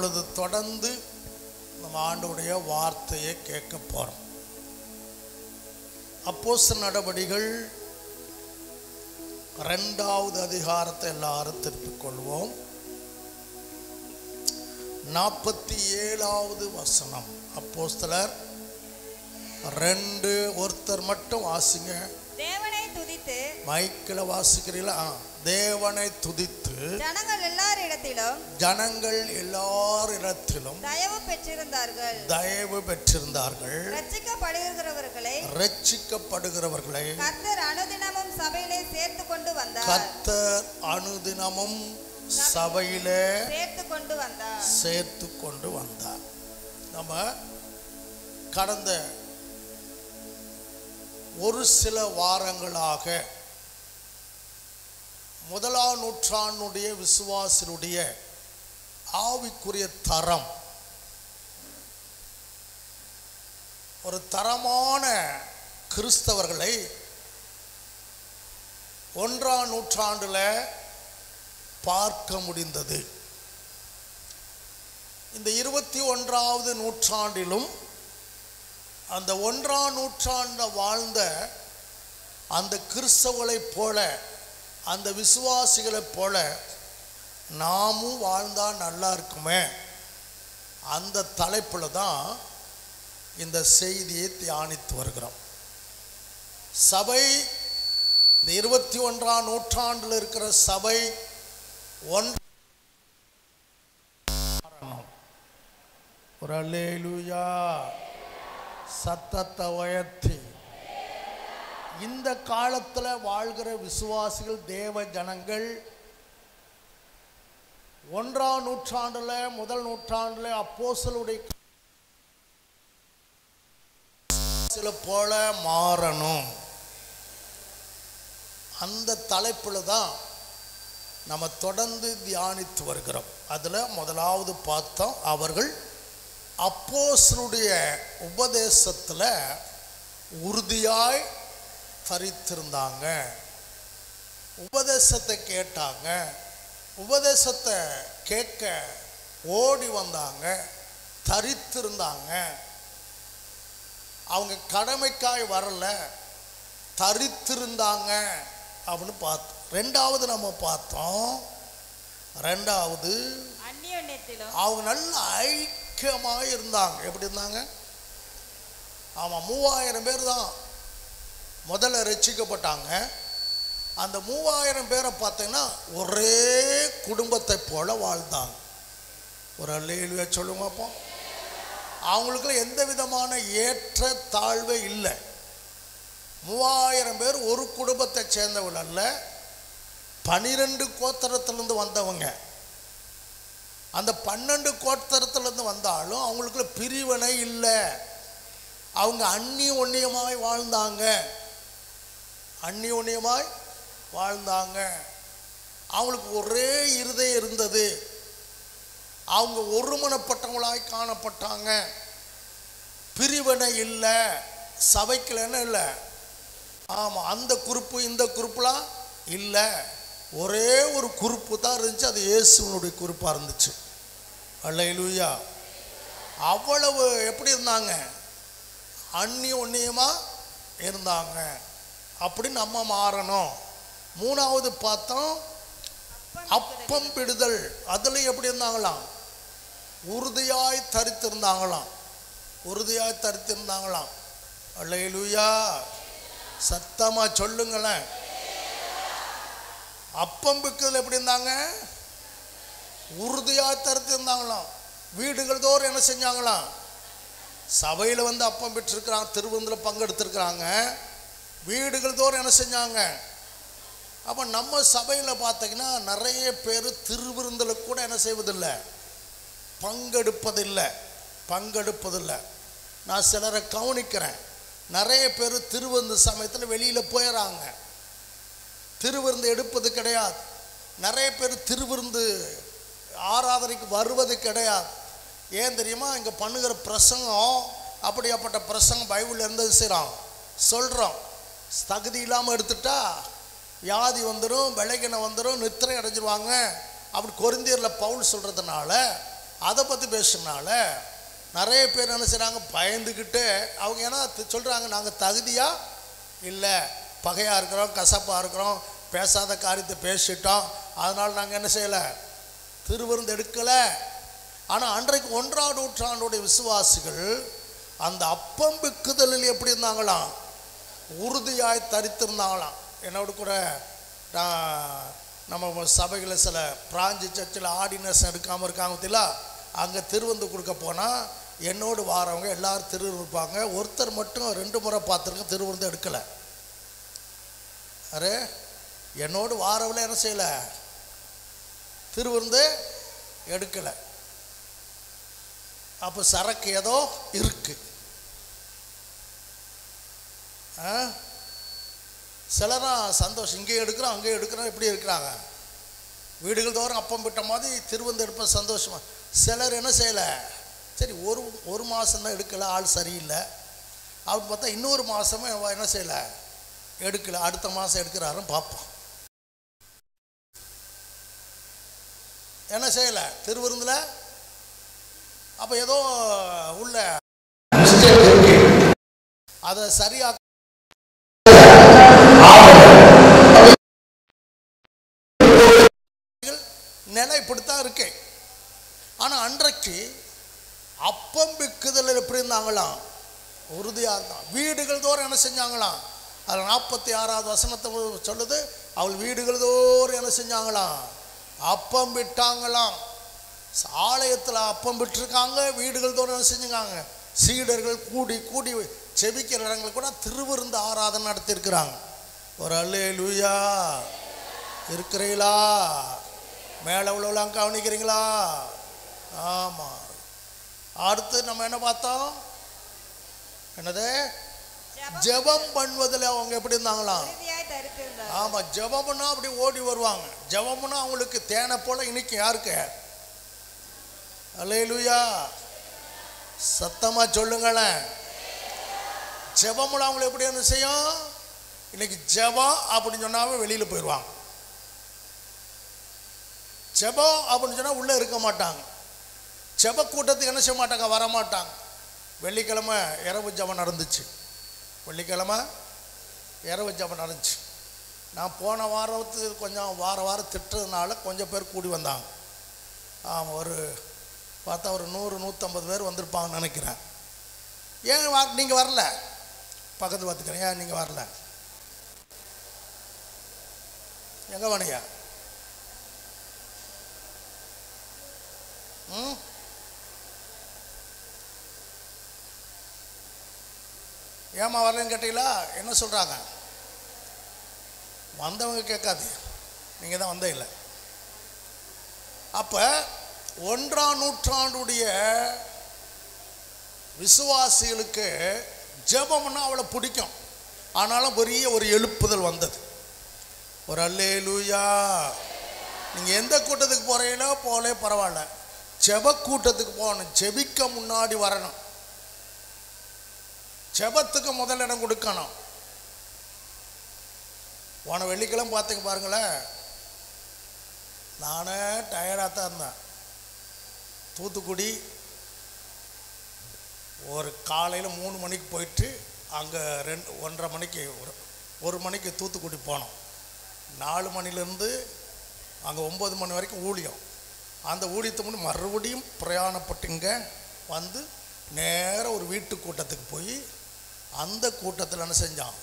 இப்பொழுது தொடர்ந்து நம்ம ஆண்டவருடைய வார்த்தையை கேட்க போறோம். அப்போஸ்தலர் நடபடிகள் 2வது அதிகாரத்தை எல்லாரும் திருப்பிக் கொள்வோம். 47வது வசனம். அப்போஸ்தலர் 2 ஒருத்தர் மட்டும் வாசிங்க. தேவனை துதித்து. மைக்கில் வாசிக்கிறீங்களா? தேவனை துதித்து ஜனங்கள் எல்லாரிடத்திலும் தயவு பெற்றிருந்தார்கள். ரட்சிக்கப்படுகிறவர்களை கர்த்தர் அனுதினமும் சபையிலே சேர்த்து கொண்டு வந்தார். நம்ம கடந்த ஒரு சில வாரங்களாக 1ஆம் நூற்றாண்டுடைய விசுவாசிகளுடைய ஆவிக்குரிய தரம், ஒரு தரமான கிறிஸ்தவர்களை 1ஆம் நூற்றாண்டுல பார்க்க முடிந்தது. இந்த 21வது நூற்றாண்டிலும் அந்த 1ஆம் நூற்றாண்டு வாழ்ந்த அந்த கிறிஸ்தவர்களைப் போல, அந்த விசுவாசிகளைப் போல நாமும் வாழ்ந்தால் நல்லா இருக்குமே, அந்த தலைப்பில் தான் இந்த செய்தியை தியானித்து வருகிறோம். சபை, இந்த 21ஆம் நூற்றாண்டில் இருக்கிற சபை ஒரு அல்லேலூயா சத்தத்தை உயர்த்தி, இந்த காலத்தில் வாழ்கிற விசுவாசிகள், தேவ ஜனங்கள் 1ஆம் நூற்றாண்டுல, முதல் நூற்றாண்டுல அப்போஸ்தலருடைய போல மாறணும். அந்த தலைப்பில் தான் நம்ம தொடர்ந்து தியானித்து வருகிறோம். அதில் முதலாவது பார்த்தோம், அவர்கள் அப்போஸ்தலருடைய உபதேசத்தில் உறுதியாய் தரித்திருந்தாங்க. உபதேசத்தை கேட்டாங்க, உபதேசத்தை கேட்க ஓடி வந்தாங்க, தரித்திருந்தாங்க. அவங்க கடமைக்காய் வரல, தரித்திருந்தாங்க அப்படின்னு பார்த்தோம். 2வது நம்ம பார்த்தோம், 2வது அவங்க நல்ல ஐக்கியமாக இருந்தாங்க. எப்படி இருந்தாங்க? ஆமாம், 3000 பேர் தான் முதல்ல ரட்சிக்கப்பட்டாங்க. அந்த 3000 பேரை பார்த்தீங்கன்னா ஒரே குடும்பத்தை போல வாழ்ந்தாங்க. ஒரு அல்லேலூயா சொல்லுங்க அப்போ. அவங்களுக்குள்ள எந்த விதமான ஏற்ற தாழ்வே இல்லை. 3000 பேர் ஒரு குடும்பத்தை சேர்ந்தவர்கள் அல்ல, 12 கோத்திரத்திலிருந்து வந்தவங்க. அந்த 12 கோத்திரத்திலிருந்து வந்தாலும் அவங்களுக்குள்ள பிரிவினை இல்லை. அவங்க அந்நியோன்யமாய் வாழ்ந்தாங்க. அவங்களுக்கு ஒரே இருதயம் இருந்தது. அவங்க ஒருமனப்பட்டவங்களாய் காணப்பட்டாங்க. பிரிவினை இல்லை. சபைக்குள்ள என்ன இல்லை? ஆமாம், அந்த குரூப்பு இந்த குரூப்லாம் இல்லை. ஒரே ஒரு குரூப்பு தான் இருந்துச்சு, அது இயேசுவினுடைய குரூப்பாக இருந்துச்சு. அல்லேலூயா. அவ்வளவு எப்படி இருந்தாங்க? அந்நியோன்யமாக இருந்தாங்க. அப்படி நம்ம மாறணும். 3வது பார்த்தோம், அப்பம் பிடுதல். அதில் எப்படி இருந்தாங்களாம்? உறுதியாய் தரித்திருந்தாங்களாம். அல்லேலூயா. சத்தமா சொல்லுங்களேன். அப்பம் பிடுதல் எப்படி இருந்தாங்க? உறுதியாய் தரித்திருந்தாங்களாம். வீடுகள் தோறும் என்ன செஞ்சாங்களாம்? சபையில் வந்து அப்பம் பெற்றிருக்கிறாங்க, திருவிருந்தில் பங்கெடுத்திருக்கிறாங்க. வீடுகள் தோறும் என்ன செஞ்சாங்க? அப்போ நம்ம சபையில் பார்த்தீங்கன்னா நிறைய பேர் திருவிருந்தில் கூட என்ன செய்வதில்லை? பங்கெடுப்பதில்லை. நான் சிலரை கவனிக்கிறேன். நிறைய பேர் திருவிருந்து சமயத்தில் வெளியில் போயிடறாங்க, திருவிருந்து எடுப்பது கிடையாது. நிறைய பேர் திருவிருந்து ஆராதனைக்கு வருவது கிடையாது. ஏன் தெரியுமா? இங்கே பண்ணுகிற பிரசங்கம் அப்படியாப்பட்ட பிரசங்கம் பைபிளில் இருந்தது செய்கிறோம், சொல்கிறோம். தகுதி இல்லாமல் எடுத்துட்டா வியாதி வந்துடும், விளைகின வந்துடும், நித்திரை அடைஞ்சிருவாங்க. அப்படி கொரிந்தியரில் பவுல் சொல்கிறதுனால அதை பற்றி பேசுனால நிறைய பேர் என்ன செய்கிறாங்க, பயந்துக்கிட்டு அவங்க ஏன்னா சொல்கிறாங்க, நாங்கள் தகுதியாக இல்லை, பகையாக இருக்கிறோம், கசப்பாக இருக்கிறோம், பேசாத காரியத்தை பேசிட்டோம், அதனால் நாங்கள் என்ன செய்யலை, திருவிருந்து எடுக்கலை. ஆனால் அன்றைக்கு 1ஆம் நூற்றாண்டுடைய விசுவாசிகள் அந்த அப்பம் பிக்குதலில் எப்படி இருந்தாங்களாம், உறுதியாய் தரித்திருந்தாங்களாம். என்னோட கூட நம்ம சபைகளில் சில பிராஞ்சி சர்ச்சில் ஆர்டினேஷன் எடுக்காமல் இருக்காங்க பார்த்தீங்களா, அங்கே திருவந்து கொடுக்க போனால் என்னோடு வாரவங்க எல்லோரும் திருவிருந்து இருப்பாங்க. ஒருத்தர் மட்டும் 2 முறை பார்த்துருக்கேன், திருவிருந்து எடுக்கலை. அரே என்னோடு வாரவில் என்ன செய்யலை, திருவிருந்து எடுக்கலை. அப்போ சரக்கு ஏதோ இருக்கு. சிலராக சந்தோஷம், இங்கேயும் எடுக்கிறோம் அங்கேயும் எடுக்கிறோம், எப்படி இருக்கிறாங்க, வீடுகள் தோறும் அப்பம் விட்ட மாதிரி திருவந்து எடுப்ப சந்தோஷமா. சிலர் என்ன செய்யலை, சரி ஒரு மாதம்தான் எடுக்கலை, ஆள் சரியில்லை அப்படின்னு பார்த்தா இன்னொரு மாதமும் என்ன செய்யலை, எடுக்கலை, அடுத்த மாதம் எடுக்கிறாருன்னு பார்ப்போம். என்ன செய்யலை திருவிருந்தில். அப்போ ஏதோ உள்ள அதை சரியாக நிலை இப்படித்தான் இருக்கு. ஆனால் அன்றைக்கு அப்பம் பிக்குதல் எப்படி இருந்தாங்களாம், உறுதியாக இருந்தான். வீடுகள் தோறும் என்ன செஞ்சாங்களாம், அதில் 46வது வசனத்தை சொல்லுது, அவள் வீடுகள் தோறும் என்ன செஞ்சாங்களாம், அப்பம் விட்டாங்களாம். ஆலயத்தில் அப்பம் விட்டுருக்காங்க, வீடுகள் தோறும் என்ன செஞ்சுக்காங்க, சீடர்கள் கூடி கூடி செபிக்கிற இடங்கள் கூட திருவிருந்து ஆராதனை நடத்தியிருக்கிறாங்க. ஒரு அல்லேலூயா இருக்கிறீங்களா, மேலே உள்ளவெல்லாம் கவனிக்கிறீங்களா? ஆமாம். அடுத்து நம்ம என்ன பார்த்தோம், என்னது, ஜெபம் பண்ணுவதில் அவங்க எப்படி இருந்தாங்களாம். ஆமாம், ஜெபம் பண்ணா அப்படி ஓடி வருவாங்க. ஜெபம் பண்ணா அவங்களுக்கு தேனை போல இன்னைக்கு யாருக்கு, அல்லேலூயா சத்தமாக சொல்லுங்களேன். ஜெபம் அவங்களை எப்படி என்ன செய்யும், இன்னைக்கு ஜெபம் அப்படின்னு சொன்னாவே வெளியில் போயிடுவாங்க. ஜெபம் அப்படின்னு சொன்னால் உள்ளே இருக்க மாட்டாங்க. ஜெப கூட்டத்துக்கு என்ன செய்ய மாட்டாங்க, வரமாட்டாங்க. வெள்ளிக்கிழமை இரவு ஜெபம் நடந்துச்சு, வெள்ளிக்கிழமை இரவு ஜெபம் நடந்துச்சு. நான் போன வாரத்துக்கு கொஞ்சம் வாரம் திட்டுறதுனால கொஞ்சம் பேர் கூடி வந்தாங்க. ஆமாம், ஒரு பார்த்தா ஒரு 100-150 பேர் வந்திருப்பாங்கன்னு நினைக்கிறேன். ஏன் நீங்கள் வரல, பக்கத்தில் பார்த்துக்கிறேன், ஏன் நீங்கள் வரல, எங்கே வேணையா? ஏமா வரலன்னு கேட்டீங்களா? என்ன சொல்கிறாங்க, வந்தவங்க கேட்காது, நீங்கள் தான் வந்தே இல்லை. அப்போ 1ஆம் நூற்றாண்டுடைய விசுவாசிகளுக்கு ஜெபம்னா அவளை பிடிக்கும். ஆனாலும் பெரிய ஒரு எழுப்புதல் வந்தது. ஒரு அல்லேலூயா. நீங்கள் எந்த கூட்டத்துக்கு போகிறீங்களோ போலே பரவாயில்ல, ஜெப கூட்டத்துக்கு போகணும், ஜெபிக்க முன்னாடி வரணும், ஜெபத்துக்கு முதல் இடம் கொடுக்கணும். போன வெள்ளிக்கிழமை பார்த்தீங்க பாருங்களேன், நானே டயர்டாக தான் இருந்தேன். தூத்துக்குடி ஒரு காலையில் 3 மணிக்கு போயிட்டு அங்கே 1:30 மணிக்கு 1 மணிக்கு தூத்துக்குடி போனோம். 4 மணிலேருந்து அங்கே 9 மணி வரைக்கும் ஊழியம். அந்த ஊழியத்தை முன்னாடி மறுபடியும் பிரயாணப்பட்டுங்க வந்து நேராக ஒரு வீட்டு கூட்டத்துக்கு போய் அந்த கூட்டத்தில் என்ன செஞ்சான்,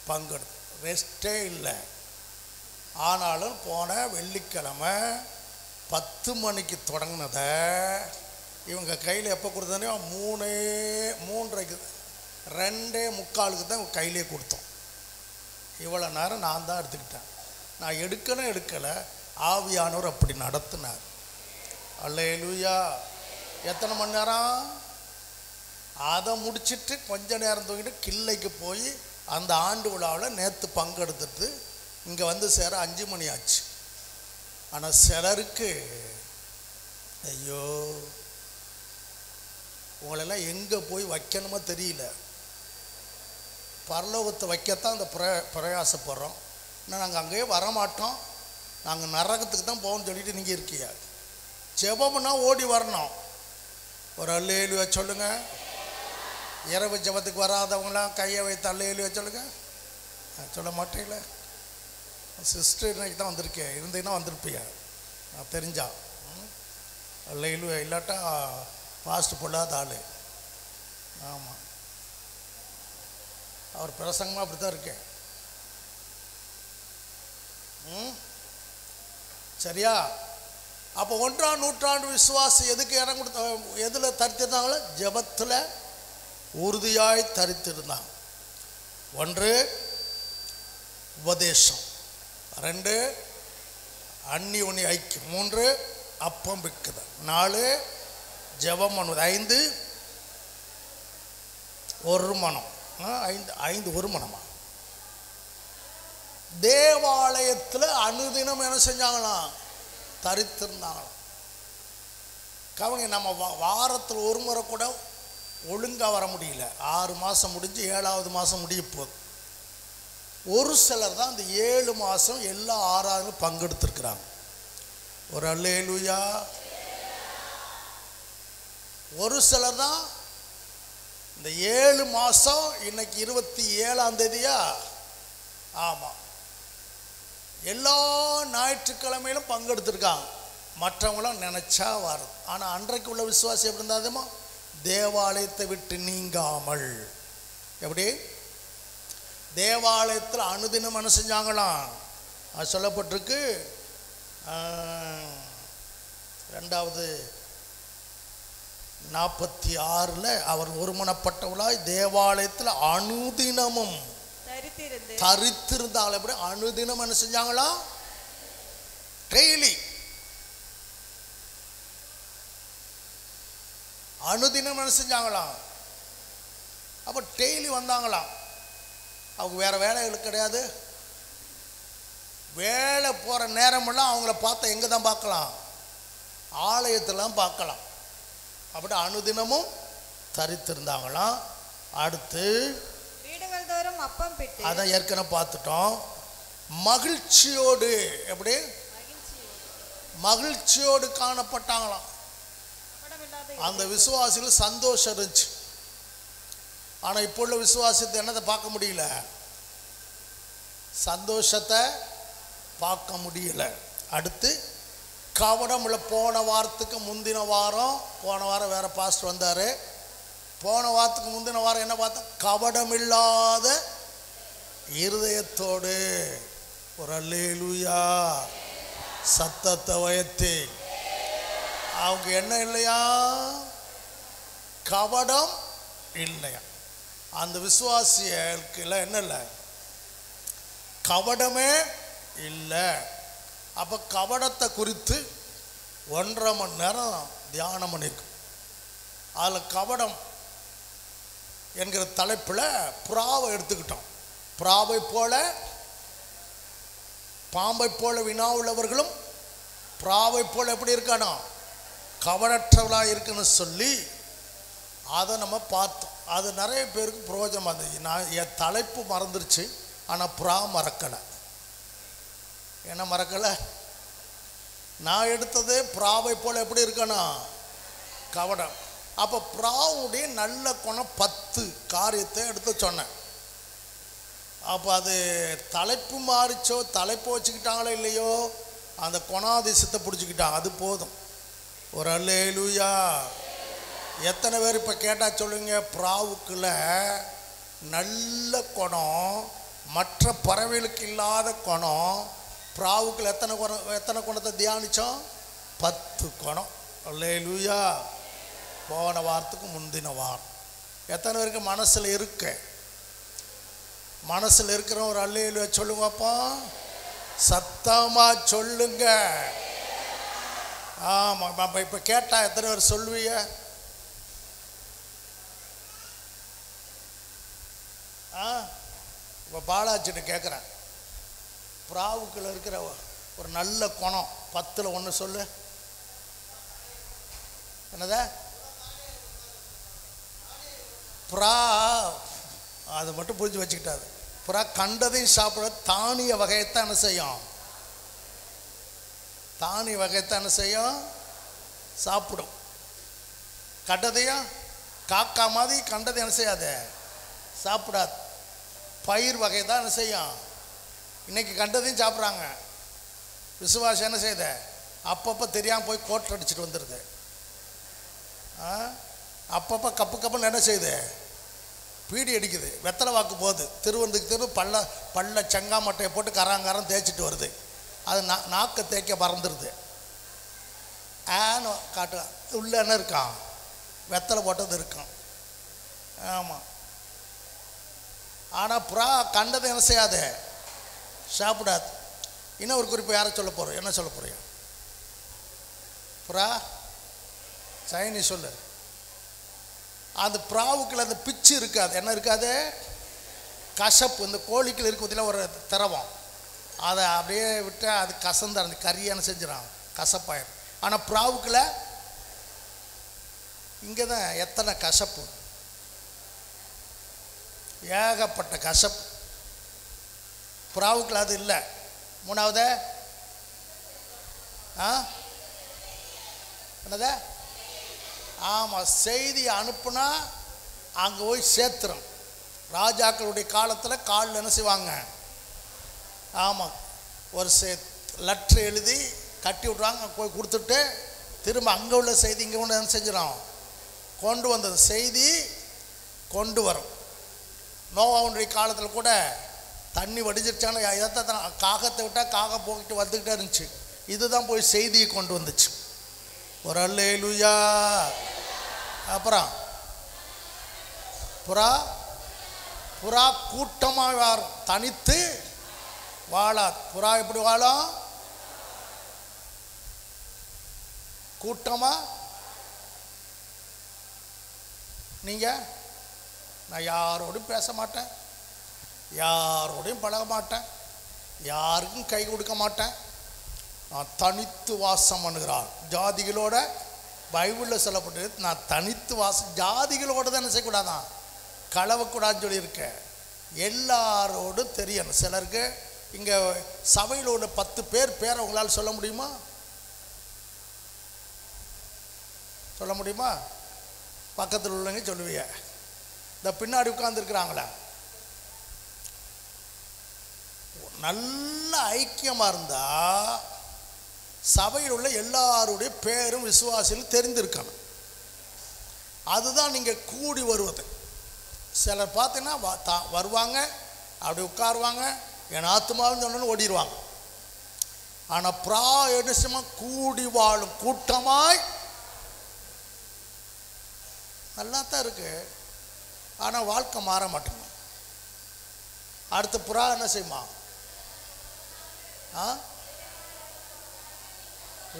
பங்கெடுத்து ரெஸ்ட்டே இல்லை. ஆனாலும் போன வெள்ளிக்கிழமை 10 மணிக்கு தொடங்கினதை இவங்க கையில் எப்போ கொடுத்தோன்னே 3:30 2:45 தான் கையிலே கொடுத்தோம். இவ்வளோ நேரம் நான் தான் எடுத்துக்கிட்டேன். நான் எடுக்கலை, ஆவியானவர் அப்படி நடத்தினார். அல்லேலூயா. எத்தனை மணி நேரம்? அதை முடிச்சுட்டு கொஞ்ச நேரம் தூங்கிட்டு கிள்ளைக்கு போய் அந்த ஆண்டு விழாவில் நேற்று பங்கெடுத்துட்டு இங்கே வந்து சேர 5 மணி ஆச்சு. ஆனால் சிலருக்கு ஐயோ உங்களெல்லாம் எங்கே போய் வைக்கணுமோ தெரியல. பரலோகத்தை வைக்கத்தான் அந்த பிரயாசப்படுறோம். இன்னும் நாங்கள் அங்கேயே வரமாட்டோம், நாங்கள் நரகத்துக்கு தான் போகணும்னு சொல்லிட்டு நீங்கள் இருக்கீங்க. ஜெபம்னா ஓடி வரணும். ஒரு அல்லேலூயா சொல்லுங்க. இரவு ஜெபத்துக்கு வராதவங்களாம் கையை வைத்து அல்லேலூயா சொல்லுங்க. சொல்ல மாட்டீங்களா? சிஸ்டர் இன்னைக்கு தான் வந்திருக்கேன், இருந்தீங்கன்னா வந்திருப்பியா நான் தெரிஞ்சா. அல்லேலூயா இல்லாட்டா பாஸ்ட் பொல்லாத ஆள். ஆமாம், அவர் பிரசங்கமாக அப்படி தான் இருக்கேன். சரியா? அப்போ 1ஆம் நூற்றாண்டு விசுவாசி எதுக்கு இடம் கொடுத்த, எதில் தரித்திருந்தாங்களோ? ஜெபத்தில் உறுதியாய் தரித்திருந்தாங்க. 1 உபதேசம், 2 அந்நியோன்ய ஐக்கியம், 3 அப்பம் பிக்குதல், 4 ஜெபம் பண்ணுவது, 5 ஒரு மனம், 5 ஒரு மனமா. தேவாலயத்தில் அனுதினம் என்ன செஞ்சாங்களாம்? தரித்திருந்தாங்களாம். கவனி, நம்ம வாரத்தில் ஒரு முறை கூட ஒழுங்காக வர முடியல. 6 மாதம் முடிஞ்சு 7ஆவது மாதம் முடிய போகுது. ஒரு சிலர் தான் இந்த 7 மாதம் எல்லா ஆராதனையும் பங்கெடுத்துருக்குறாங்க. ஒரு அல்லேலூயா. ஒரு சிலர் தான் இந்த 7 மாதம், இன்னைக்கு 27ஆம் தேதியா? ஆமாம், எல்லா ஞாயிற்றுக்கிழமையிலும் பங்கெடுத்துருக்காங்க. மற்றவங்களும் நினச்சா வருது. ஆனால் அன்றைக்கு உள்ள விசுவாசி எப்படி இருந்தாதுமா? தேவாலயத்தை விட்டு நீங்காமல். எப்படி? தேவாலயத்தில் அனுதினம் என்ன செஞ்சாங்களாம்? அது சொல்லப்பட்டிருக்கு. 2வது 46 அவர் ஒருமனப்பட்டவளாய் தேவாலயத்தில் அனுதினமும் தரித்திருந்தாள். எப்படி? அனுதினம் என்ன செஞ்சாங்களா? டெய்லி அனுதினம் என்ன செஞ்சாங்களாம்? அப்போ டெய்லி வந்தாங்களாம். அவங்க வேற வேலைகள் கிடையாது. வேலை போகிற நேரமெல்லாம் அவங்கள பார்த்தா எங்கே தான் பார்க்கலாம்? ஆலயத்திலாம் பார்க்கலாம். அப்படி அனுதினமும் தரித்திருந்தாங்களாம். அடுத்து வீடுகள் தோறும் அப்பம் பிட்டு, அதான் ஏற்கனவே பார்த்துட்டோம். மகிழ்ச்சியோடு, எப்படி? மகிழ்ச்சியோடு காணப்பட்டாங்களாம். அந்த விசுவாசிகள் சந்தோஷம் இருந்துச்சு. ஆனால் இப்போ உள்ள விசுவாசத்தை என்னதை பார்க்க முடியல? சந்தோஷத்தை பார்க்க முடியல. அடுத்து கவனம் உள்ள. போன வாரத்துக்கு முந்தின வாரம், போன வாரம் வேற பாஸ்டர் வந்தார். போன வாரத்துக்கு முந்தின வாரம் என்ன பார்த்தோம்? கவனமில்லாத இருதயத்தோடு. ஒரு அல்லேலூயா சத்தத்தை உயர்த்தி. அவங்க என்ன இல்லையா? கவடம் இல்லையா? அந்த விசுவாசிகளுக்கு இல்லை, என்ன இல்லை? கவடமே இல்லை. அப்போ கவடத்தை குறித்து 1.5 மணி நேரம் தியானம் பண்ணியிருக்கோம். அதில் கவடம் என்கிற தலைப்பில் புறாவை எடுத்துக்கிட்டோம். புறாவை போல, பாம்பை போல வினா உள்ளவர்களும் புறாவை போல எப்படி இருக்கானோ கவனற்றவளாக இருக்குன்னு சொல்லி அதை நம்ம பார்த்தோம். அது நிறைய பேருக்கு பிரயோஜனமாக இருந்துச்சு. நான் என் தலைப்பு மறந்துருச்சு, ஆனால் புறா மறக்கலை. என்ன மறக்கலை? நான் எடுத்தது புறாவை போல் எப்படி இருக்கணும்? கவனம். அப்போ புறாவுடைய நல்ல குணம் 10 காரியத்தை எடுத்து சொன்னேன். அப்போ அது தலைப்பு மாறிச்சோ, தலைப்பு வச்சுக்கிட்டாங்களோ இல்லையோ, அந்த குணாதிசத்தை பிடிச்சிக்கிட்டாங்க. அது போதும். ஒரு அல்லேலூயா. எத்தனை பேர் இப்போ கேட்டால் சொல்லுங்க, புறாவுக்குள்ள நல்ல குணம், மற்ற பறவைகளுக்கு இல்லாத குணம். புறாவுக்குள்ள எத்தனை குணத்தை தியானித்தோம்? 10 குணம். அல்லேலூயா. போன வாரத்துக்கு முந்தின வாரம். எத்தனை பேருக்கு மனசில் இருக்க? மனசில் இருக்கிற ஒரு அல்லேலூயா சொல்லுங்கப்பா, சத்தமாக சொல்லுங்க. ஆமாம், இப்போ கேட்டால் எத்தனை பேர் சொல்லுவீங்க? இப்போ பாலாச்சிட்டு கேட்குறேன், புறாவுக்குள்ள இருக்கிற ஒரு நல்ல குணம் 10ல் 1 சொல்லு. என்னத? புறா, அதை மட்டும் புரிஞ்சு வச்சுக்கிட்டாது. புறா கண்டதையும் சாப்பிட தானிய வகையத்தான் என்ன செய்யும்? தானிய வகையத்தான் என்ன செய்யும்? சாப்பிடும். கண்டதையும் காக்கா மாதிரி கண்டதை என்ன செய்யாது, சாப்பிடாது. பயிர் வகை தான் என்ன செய்யும். இன்னைக்கு கண்டதையும் சாப்பிட்றாங்க. விசுவாசம் என்ன செய்யுத, அப்பப்போ தெரியாமல் போய் கோட்டை அடிச்சுட்டு வந்துடுது. அப்பப்போ கப்பு கப்புன்னு என்ன செய்யுது, பீடி அடிக்குது. வெத்தலை வாக்கு போகுது, தெரு பல்ல செங்காமட்டையை போட்டு கராங்காரம் தேய்ச்சிட்டு வருது. அது நாக்கை தேய்க்க மறந்துடுது. காட்டு உள்ள என்ன இருக்கான், வெத்தலை போட்டது இருக்கும். ஆமாம். ஆனால் புறா கண்டதை என்ன செய்யாது, சாப்பிடாது. இன்னும் ஒரு குறிப்பு யாரை சொல்ல போகிறோம், என்ன சொல்ல போகிறீங்க? புறா சைனி சொல்லு. அந்த புறாவுக்குள்ள அந்த பிச்சு இருக்காது. என்ன இருக்காது, கசப்பு. இந்த கோழிக்குள்ள இருக்க பற்றில ஒரு திரவம், அதை அப்படியே விட்டால் அது கசந்த அந்த கறியான செஞ்சிடும், கசப்பாயிடும். ஆனால் புறாவுக்குள்ள இங்கே தான் எத்தனை கசப்பு, ஏகப்பட்ட கசப்பு. புறாவுக்குள்ள அது இல்லை. மூணாவது என்னது, ஆமாம், செய்தி அனுப்புனா அங்கே போய் சேர்த்துரும். ராஜாக்களுடைய காலத்தில் காலில் என்ன செய்வாங்க, ஆமாம், ஒரு லெட்ரு எழுதி கட்டி விட்ருவாங்க, போய் கொடுத்துட்டு திரும்ப அங்கே உள்ள செய்தி இங்கே ஒன்று என்ன செஞ்சிடும், கொண்டு வந்தது செய்தி கொண்டு வரும். நோவாவுடைய காலத்தில் கூட தண்ணி வடிஞ்சிருச்சான இதைத்தான் காகத்தை விட்டால் காகம் போக்கிட்டு வந்துக்கிட்டே இருந்துச்சு. இதுதான் போய் செய்தியை கொண்டு வந்துச்சு. ஒரு அல்லேலூயா. அப்புறம் புறா கூட்டமாக வாழும், தனித்து வாழாது. புறா எப்படி வாழும், கூட்டமாக. நீங்கள் நான் யாரோடையும் பேச மாட்டேன், யாரோடையும் பழக மாட்டேன், யாருக்கும் கை கொடுக்க மாட்டேன், நான் தனித்து வாசம் பண்ணுகிறான். ஜாதிகளோட பைபிளில் சொல்லப்பட்டு நான் தனித்து வாசம், ஜாதிகளோடு தான் என்ன செய்யக்கூடாதான், கலவக்கூடாதுன்னு சொல்லியிருக்கேன். எல்லாரோடும் தெரியணும். சிலருக்கு இங்கே சபையில் உள்ள 10 பேரை உங்களால் சொல்ல முடியுமா, சொல்ல முடியுமா? பக்கத்தில் உள்ளவங்க சொல்லுவீங்க. இந்த பின்னாடி உட்கார்ந்துருக்குறாங்களே, நல்ல ஐக்கியமாக இருந்தால் சபையில் உள்ள எல்லாருடைய பேரும் விசுவாசிகள் தெரிந்திருக்கணும். அதுதான் நீங்கள் கூடி வருவது. சிலர் பார்த்தீங்கன்னா வருவாங்க, அப்படி உட்காருவாங்க, என் ஆத்மாவும் சொன்னு ஓடிடுவாங்க. ஆனால் பிராயசமாக கூடி வாழும் கூட்டமாய் நல்லா தான் இருக்கு. ஆனால் வாழ்க்கை மாற மாட்டேங்க. அடுத்த புறா என்ன செய்யுமா,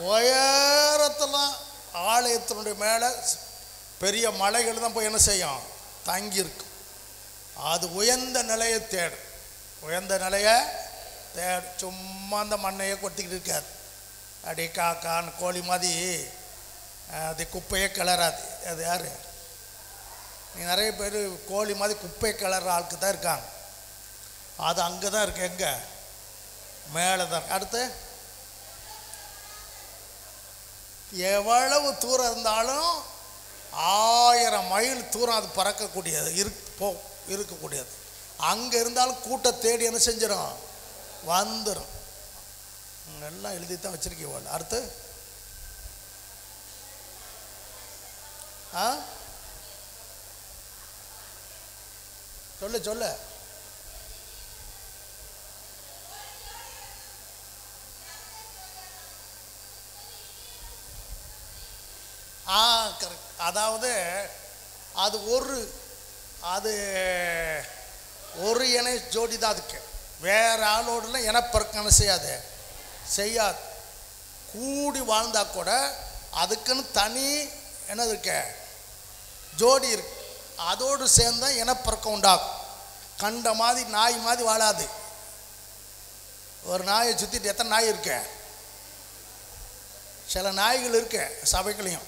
உயரத்தெல்லாம் ஆலயத்தினுடைய மேலே பெரிய மலைகள் தான் போய் என்ன செய்யும், தங்கியிருக்கு. அது உயர்ந்த நிலையை தேடும், உயர்ந்த நிலையை தேடும். சும்மா அந்த மண்ணையே கொட்டிக்கிட்டு இருக்காது. அடி காக்கான்னு கோழி மாதிரி அது குப்பையே கிளறாது. அது யார், நீ நிறைய பேர் கோழி மாதிரி குப்பையை கிளற ஆளுக்கு தான் இருக்காங்க. அது அங்கே தான் இருக்கு, எங்கே, மேலே தான். அடுத்து எவ்வளவு தூரம் இருந்தாலும் 1000 மைல் தூரம் அது பறக்கக்கூடியது, இருக்கக்கூடியது. அங்கே இருந்தாலும் கூட்ட தேடி என்ன செஞ்சிடும், வந்துடும். எல்லாம் எழுதித்தான் வச்சிருக்கீங்க. அடுத்து சொல்லு சொல்லு. கரெக்ட். அதாவது அது ஒரு இணை ஜோடி தான். அதுக்கு வேற ஆளோடலாம் இனப்பெருக்கம் செய்யாது. கூடி வாழ்ந்தா கூட அதுக்குன்னு தனி என்னது இருக்க, ஜோடி இருக்கு. அதோடு சேர்ந்தா இனப்பெருக்கம் உண்டாகும். கண்ட மாதிரி நாய் மாதிரி வாழாது. ஒரு நாயை சுற்றிட்டு எத்தனை நாய் இருக்க, சில நாய்கள் இருக்கு சபைகளையும்.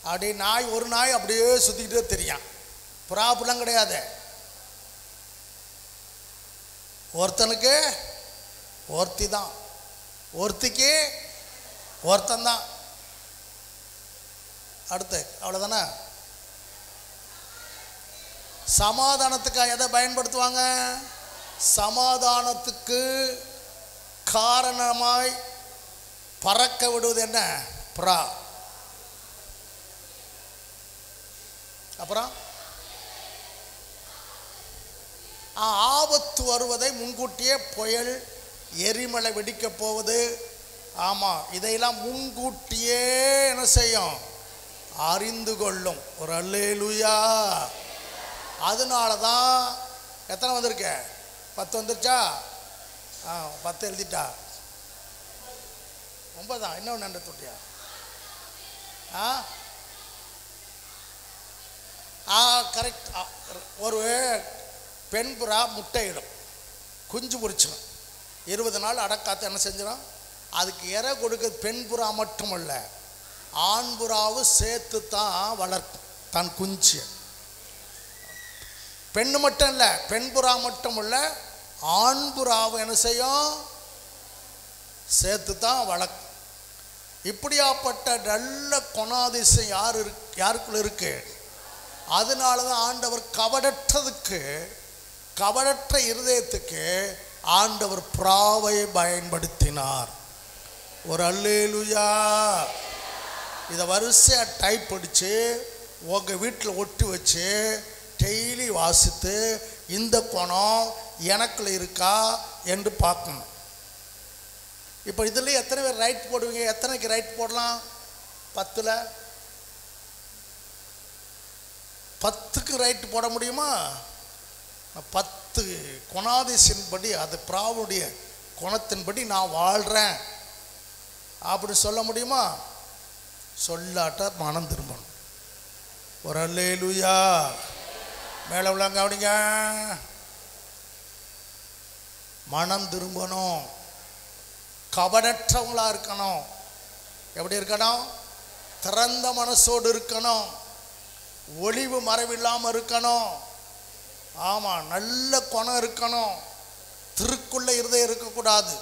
அப்படியே நாய், ஒரு நாய் அப்படியே சுற்றிக்கிட்டே தெரியும். ப்ராப்ளம் கிடையாது. ஒருத்தனுக்கு ஒருத்தி தான், ஒருத்திக்கு ஒருத்தன் தான். அடுத்து அவ்வளோதானே. சமாதானத்துக்காக எதை பயன்படுத்துவாங்க? சமாதானத்துக்கு காரணமாய் பறக்க விடுவது என்ன? புறா. அப்புறம் ஆபத்து வருவதை முன்கூட்டியே புயல், எரிமலை வெடிக்கப் போவது, ஆமாம், இதையெல்லாம் முன்கூட்டியே என்ன செய்யும்? அறிந்து கொள்ளும். ஒரு அல்லேலூயா. அதனால தான் எத்தனை வந்திருக்க? 10 வந்துருச்சா? 10 எழுதிட்டா. 9 இன்னும் நன்றி தொட்டியா? கரெக்ட். ஒரு பெண் புறா முட்டையிடும், குஞ்சு பொரிச்சிடும். 20 நாள் அடக்காத்து என்ன செஞ்சிடும்? அதுக்கு இறை கொடுக்க பெண் புறா மட்டுமல்ல, ஆண் புறாவும் சேர்த்து தான் வளர்க்கும் தன் குஞ்சு. பெண்ணு மட்டும் இல்லை, பெண் புறா மட்டும் இல்லை, ஆண் புறாவும் என்ன செய்யும்? சேர்த்து தான் வளர்க்கும். இப்படியாப்பட்ட நல்ல குணாதிசயம் யாருக்குள்ள இருக்கு? அதனால தான் ஆண்டவர் கபடற்ற இருதயத்துக்கு ஆண்டவர் புறாவை பயன்படுத்தினார். ஒரு அல்லேலூயா. இதை வரிசையாக டைப் அடித்து உங்கள் வீட்டில் ஒட்டி வச்சு டெய்லி வாசித்து இந்த குணம் எனக்குள்ள இருக்கா என்று பார்க்கணும். இப்போ இதில் எத்தனை பேர் ரைட் போடுவீங்க? எத்தனைக்கு ரைட் போடலாம்? 10ல் 10க்கு ரைட்டு போட முடியுமா? 10 குணாதிசயன்படி, அது பிராவுடைய குணத்தின்படி நான் வாழ்கிறேன் அப்படி சொல்ல முடியுமா? சொல்லாட்ட மனம் திரும்பணும். ஒரு அல்லேலூயா. மேலே உள்ளவங்க அப்படிங்க, மனம் திரும்பணும். கபடற்றவங்களா இருக்கணும். எப்படி இருக்கணும்? திறந்த மனசோடு இருக்கணும். ஒளிவு மறைவில்லாமல் இருக்கணும். ஆமாம், நல்ல குணம் இருக்கணும். திருக்குள்ள இருதயம் இருக்கக்கூடாது.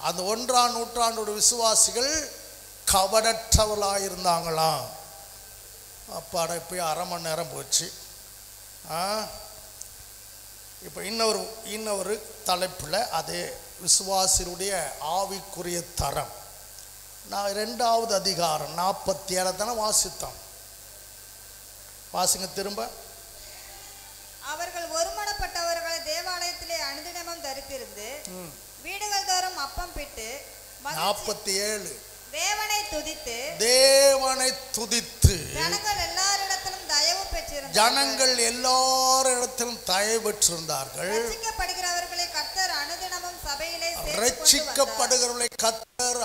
அந்த 1ஆம் நூற்றாண்டோட விசுவாசிகள் கபடற்றவர்களாக இருந்தாங்களாம். அப்பாட இப்போ 1/2 மணி நேரம் போச்சு. இப்போ இன்னொரு தலைப்பில் அதே விசுவாசியுடைய ஆவிக்குரிய தரம். நான் 2வது அதிகாரம் 47 தானே வாசித்தோம். வாசிங்க திரும்ப. அவர்கள் ஒருமனப்பட்டவர்களை தேவாலயத்திலே அனுதினமும் தரித்திருந்து வீடுகள் தோறும் அப்பம் பிட்டு 47 தேவனை துதித்து ஜனங்கள் எல்லாரிடத்திலும் தயவு பெற்றிருந்தார்கள். ரட்சிக்கப்படுகிறவர்களை கர்த்தர்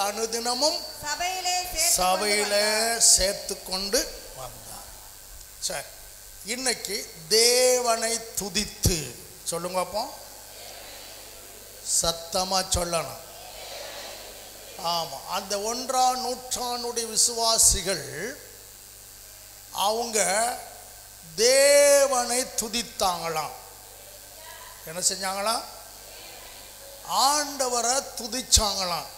அனுதினமும் சபையிலே சேர்த்து கொண்டு வந்தார். சரி, இன்னைக்கு தேவனை துதித்து சொல்லுங்க. அப்போ சத்தமா சொல்லணும். ஆமாம், அந்த 1ஆம் நூற்றாண்டுடைய விசுவாசிகள் அவங்க தேவனை துதித்தாங்களாம். என்ன செஞ்சாங்களாம்? ஆண்டவரை துதிச்சாங்களாம்.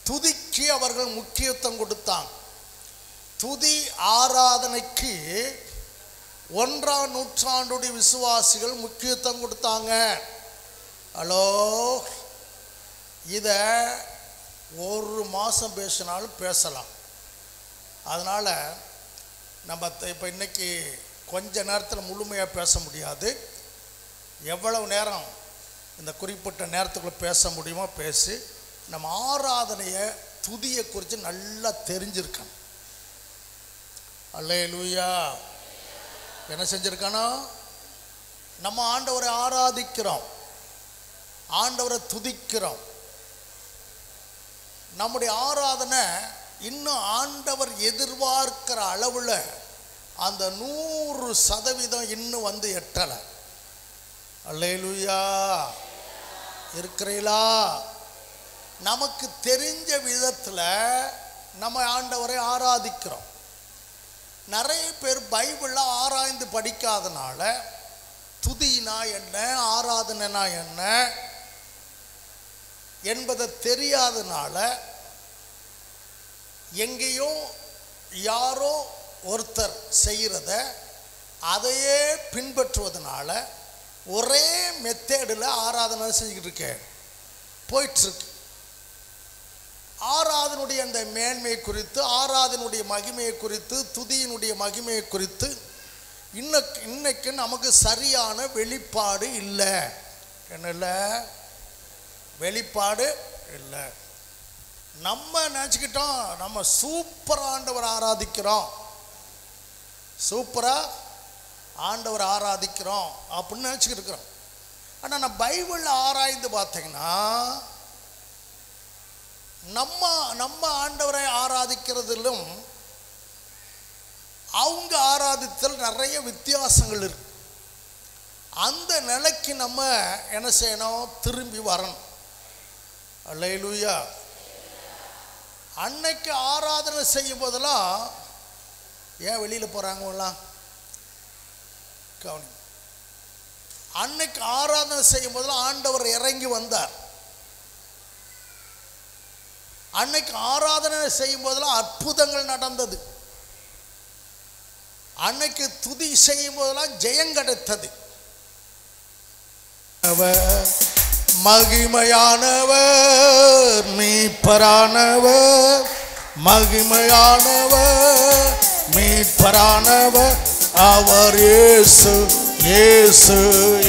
துதிக்கு அவர்கள் முக்கியத்துவம் கொடுத்தாங்க. துதி ஆராதனைக்கு 1ஆம் நூற்றாண்டுடைய விசுவாசிகள் முக்கியத்துவம் கொடுத்தாங்க. ஹலோ, இதை 1 மாதம் பேசினாலும் பேசலாம். அதனால் நம்ம இப்போ இன்றைக்கி கொஞ்ச நேரத்தில் முழுமையாக பேச முடியாது. எவ்வளவு நேரம் இந்த குறிப்பிட்ட நேரத்துக்குள்ளே பேச முடியுமோ பேசி நம்ம ஆராதனையை துதியை குறித்து நல்லா தெரிஞ்சிருக்கணும். அல்லேலூயா. என்ன செஞ்சுருக்கணும்? நம்ம ஆண்டவரை ஆராதிக்கிறோம், ஆண்டவரை துதிக்கிறோம். நம்முடைய ஆராதனை இன்னும் ஆண்டவர் எதிர்பார்க்கிற அளவில் அந்த 100% இன்னும் வந்து எட்டலை. அல்லேலூயா. இருக்கிறீங்களா? நமக்கு தெரிஞ்ச விதத்தில் நம்ம ஆண்டவரை ஆராதிக்கிறோம். நிறைய பேர் பைபிளை ஆராய்ந்து படிக்காதனால துதினா என்ன, ஆராதனைனா என்ன என்பதை தெரியாதனால எங்கேயோ யாரோ ஒருத்தர் செய்கிறத அதையே பின்பற்றுவதனால ஒரே மெத்தேடில் ஆராதனை செஞ்சுக்கிட்டு இருக்கேன் போயிட்டுருக்கு. ஆராதனுடைய அந்த மேன்மையை குறித்து, ஆராதனுடைய மகிமையை குறித்து, துதியினுடைய மகிமையை குறித்து இன்னைக்கு நமக்கு சரியான வெளிப்பாடு இல்லை. என்ன இல்லை? வெளிப்பாடு இல்லை. நம்ம நினச்சிக்கிட்டோம் நம்ம சூப்பராக ஆண்டவர் ஆராதிக்கிறோம், சூப்பராக ஆண்டவர் ஆராதிக்கிறோம் அப்படின்னு நினச்சிக்கிட்டு இருக்கிறோம். ஆனால் நான் பைபிளில் ஆராய்ந்து பார்த்தீங்கன்னா நம்ம ஆண்டவரை ஆராதிக்கிறதிலும் அவங்க ஆராதித்தல் நிறைய வித்தியாசங்கள் இருக்கு. அந்த நிலைக்கு நம்ம என்ன செய்யணும்? திரும்பி வரணும். அல்லேலூயா. அன்னைக்கு ஆராதனை செய்யும் போதெல்லாம் ஏன் வெளியில் போகிறாங்கலாம் கவனி. அன்னைக்கு ஆராதனை செய்யும் போதெல்லாம் ஆண்டவர் இறங்கி வந்தார். அன்னைக்கு ஆராதனை செய்யும் போதெல்லாம் அற்புதங்கள் நடந்தது. அன்னைக்கு துதி செய்யும் போதெல்லாம் ஜெயம் கிடைத்தது. மகிமையானவர் மீட்பரானவர், மகிமையானவர் மீட்பரானவர் அவர் இயேசு, இயேசு,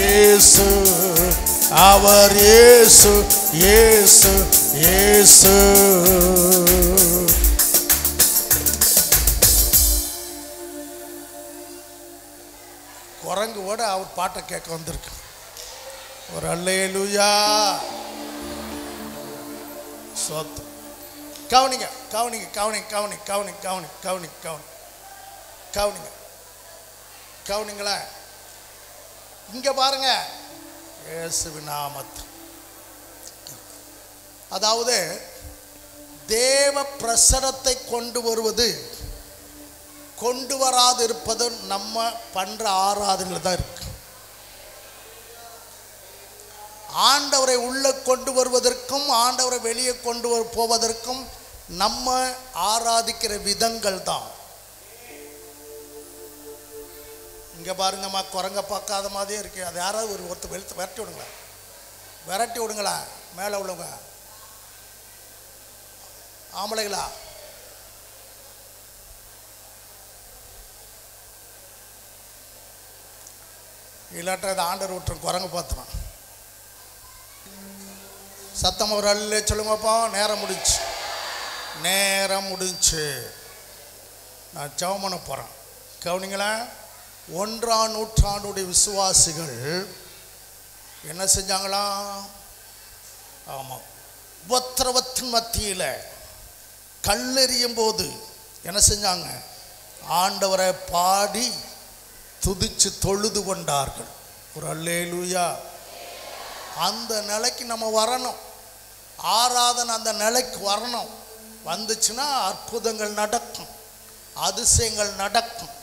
இயேசு, அவர் இயேசு, இயேசு, இயேசு. குரங்கு கூட அவர் பாட்டை கேட்க வந்திருக்கு. ஒரு அல்லேலூயா. சொத்து கவனிங்க, கவனிங்க, கவனிங்க, கவனி, கவனி, கவனி, கவனி, கவனி, கவனிங்க, கவனிங்களா. இங்க பாருங்க, இயேசுவின் நாமத்தில். அதாவது தேவ பிரசனத்தை கொண்டு வருவது, கொண்டு வராது இருப்பது நம்ம பண்ற ஆராதனையில் தான் இருக்கு. ஆண்டவரை உள்ள கொண்டு வருவதற்கும் ஆண்டவரை வெளியே கொண்டு போவதற்கும் நம்ம ஆராதிக்கிற விதங்கள் தான். இங்க பாருங்கம்மா, குரங்க பார்க்காத மாதிரியே இருக்கு. அது யாராவது ஒருத்தர் விரட்டி விடுங்களா, விரட்டி விடுங்களா மேலே உள்ளவங்க ஆம்பளைங்களா. இல்லாட்ட இது ஆண்டர் விட்டுரும், குரங்கு பார்த்துறான். சத்தம் ஒரு அல்ல சொல்லுங்கப்பா. நேரம் முடிஞ்சு, நேரம் முடிஞ்சு. நான் ஜெபம் பண்ண போகிறேன். கவனிங்களா. 1ஆம் நூற்றாண்டுடைய விசுவாசிகள் என்ன செஞ்சாங்களாம்? ஆமாம், உபத்திரவத்தின் மத்தியில் கல்லெறியும் போது என்ன செஞ்சாங்க? ஆண்டவரை பாடி துதிச்சு தொழுது கொண்டார்கள். ஒரு அல்லேலூயா. அந்த நிலைக்கு நம்ம வரணும். ஆராதனை அந்த நிலைக்கு வரணும். வந்துச்சுன்னா அற்புதங்கள் நடக்கும், அதிசயங்கள் நடக்கும்,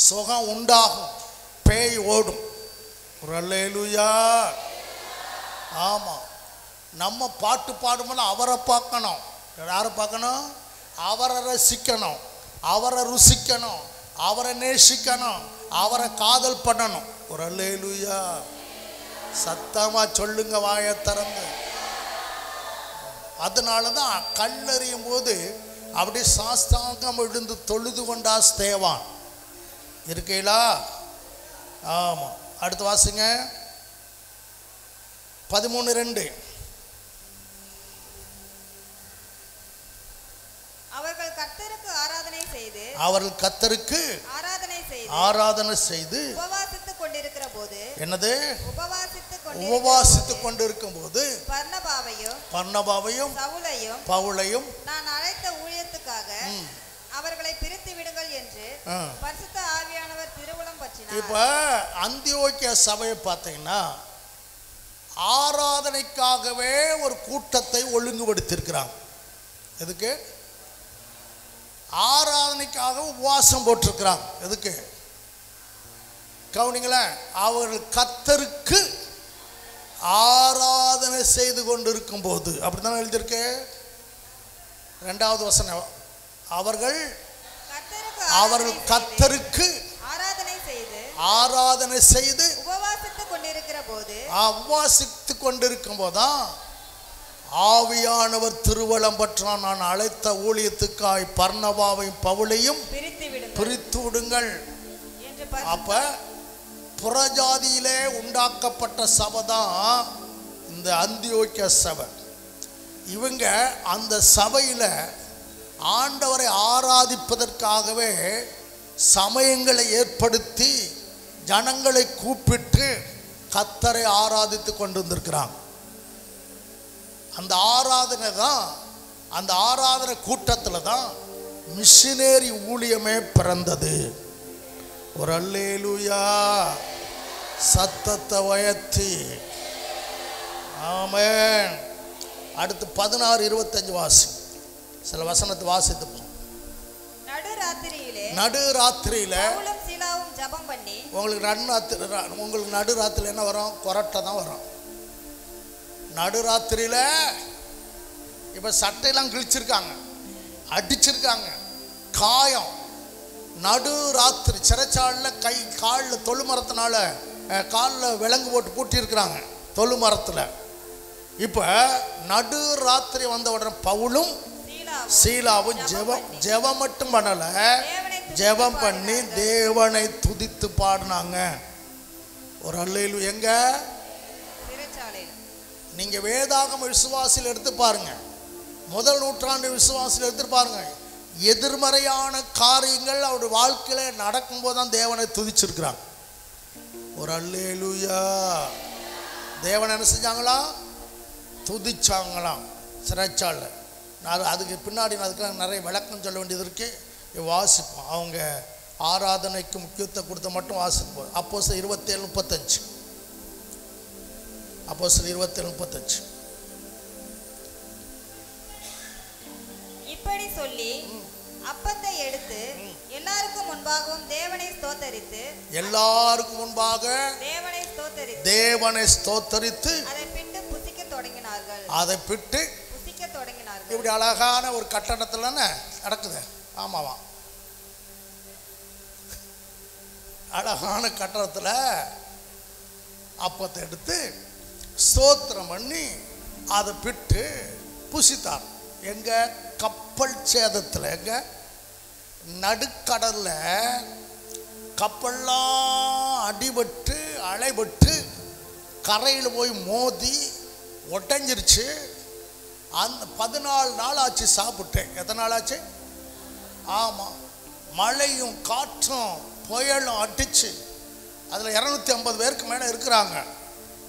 சுகம் உண்டாகும், பேய் ஓடும். ஒரு அல்லேலூயா. ஆமாம், நம்ம பாட்டு பாடும்போது அவரை பார்க்கணும். யாரை பார்க்கணும்? அவரை ரசிக்கணும், அவரை ருசிக்கணும், அவரை நேசிக்கணும், அவரை காதல் பண்ணணும். ஒரு அல்லேலூயா. சத்தமா சொல்லுங்க வாயை திறந்து. அதனால தான் கல்லெறியும் போது அப்படி சாஸ்தாங்கம் விழுந்து தொழுது கொண்டா ஸ்தேவான். இருக்கீங்களா? ஆமாம். அடுத்து வாசிங்க 13:2. அவர்கள் கர்த்தருக்கு ஆராதனை செய்து, அவர்கள் கர்த்தருக்கு ஆராதனை செய்து உபவாசித்துக் கொண்டிருக்கிற போது, என்னது? உபவாசித்துக் கொண்டிருக்கும் போது பர்னபாவையும் பவுலையும் நான் அழைத்த ஊழியத்துக்காக அவர்களை பிரித்து விடுங்கள் என்று பரிசுத்த ஆவியானவர் திருவுளம் பற்றினார். இப்ப அந்தியோக்கிய சபையை பார்த்தீங்கன்னா ஆராதனைக்காகவே ஒரு கூட்டத்தை ஒழுங்குபடுத்தியிருக்கிறாங்க. எதுக்கு? ஆராதனைக்காக உபவாசம் போட்டிருக்கிறாங்க. எதுக்கு? கவனிங்களேன். அவர்கள் கர்த்தருக்கு ஆராதனை செய்து கொண்டிருக்கும் போது, அப்படித்தானே எழுதியிருக்கு 2வது வசனம். அவர்கள் அவர்கள் கர்த்தருக்கு ஆராதனை செய்து உபவாசித்துக் கொண்டிருக்கும் போதுதான் ஆவியானவர் திருவலம் பெற்றான். நான் அழைத்த ஊழியத்துக்காய் பர்னபாவையும் பவுலையும் பிரித்து விடுங்கள். அப்ப புறஜாதியிலே உண்டாக்கப்பட்ட சபை தான் இந்த அந்தியோக்கிய சபை. இவங்க அந்த சபையில ஆண்டவரை ஆராதிப்பதற்காகவே சமயங்களை ஏற்படுத்தி ஜனங்களை கூப்பிட்டு கர்த்தரை ஆராதித்து கொண்டு வந்திருக்கிறாங்க. அந்த ஆராதனை தான், அந்த ஆராதனை கூட்டத்தில் தான் மிஷினேரி ஊழியமே பிறந்தது. ஒரு அல்லேலூயா சத்தத்தை உயர்த்தி ஆமென். அடுத்து 16:25 வாசி. சில வசனத்தை வாசித்துப்போம். நடுராத்திரியில உங்களுக்கு நடுராத்திரியில் என்ன வரும்? கொரட்டை தான் வரும். நடுராத்திரியில இப்ப சட்டையெல்லாம் கிழிச்சிருக்காங்க, அடிச்சிருக்காங்க, காயம். நடுராத்திரி சிறைச்சாலையில் கை காலில் தொழுமரத்தினால காலில் விலங்கு போட்டு பூட்டி இருக்கிறாங்க தொழுமரத்தில். இப்போ நடுராத்திரி வந்த உடனே பவுலும் சீலாவும் ஜெபம் மட்டும் பண்ணல, ஜெபம் பண்ணி தேவனை துதித்து பாடினாங்க. ஒரு அல்லேலூயா. எங்க நீங்க வேதாகம விசுவாசியில் எடுத்து பாருங்க, முதல் நூற்றாண்டு விசுவாசியில் எடுத்து பாருங்க, எதிர்மறையான காரியங்கள் அவருடைய வாழ்க்கையில நடக்கும் போதுதான் தேவனை துதிச்சிருக்கிறாங்க. ஒரு அல்லேலூயா. தேவனை என்ன செஞ்சாங்களா? துதிச்சாங்களாம் சிறைச்சால. நான் அதுக்கு பின்னாடி அதுக்கு நிறைய விளக்கம் சொல்ல வேண்டியது இருக்கு, வாசிப்போம். அவங்க ஆராதனைக்கு முக்கியத்துவம் கொடுத்த மட்டும் வாசிப்போம். அப்போஸ்தலர் 27:35. அப்போஸ்தலர் 27:35. இப்படி சொல்லி அப்பத்தை எடுத்து எல்லாருக்கும் முன்பாகவும் தேவனை ஸ்தோத்தரித்து, எல்லாருக்கும் முன்பாக தேவனை ஸ்தோத்தரித்து அதை பிட்டு புசிக்க தொடங்கினார்கள். இப்படி அழகான ஒரு கட்டடத்துல நடக்குது. ஆமாவா, அழகான கட்டடத்துல அப்பத்தை எடுத்து ஸ்தோத்திரம் பண்ணி அதை பிட்டு புசித்தார். எங்க? கப்பல் சேதத்தில். எங்க? நடுக்கடல்ல கப்பல்லாம் அடிபட்டு அலைபட்டு கரையில் போய் மோதி ஒட்டஞ்சிருச்சு. அந்த 14 நாள் ஆச்சு சாப்பிட்டேன். எத்தனை நாள் ஆச்சு? ஆமாம், மழையும் காற்றும் புயலும் அடிச்சு அதில் 250 பேருக்கு மேலே இருக்கிறாங்க.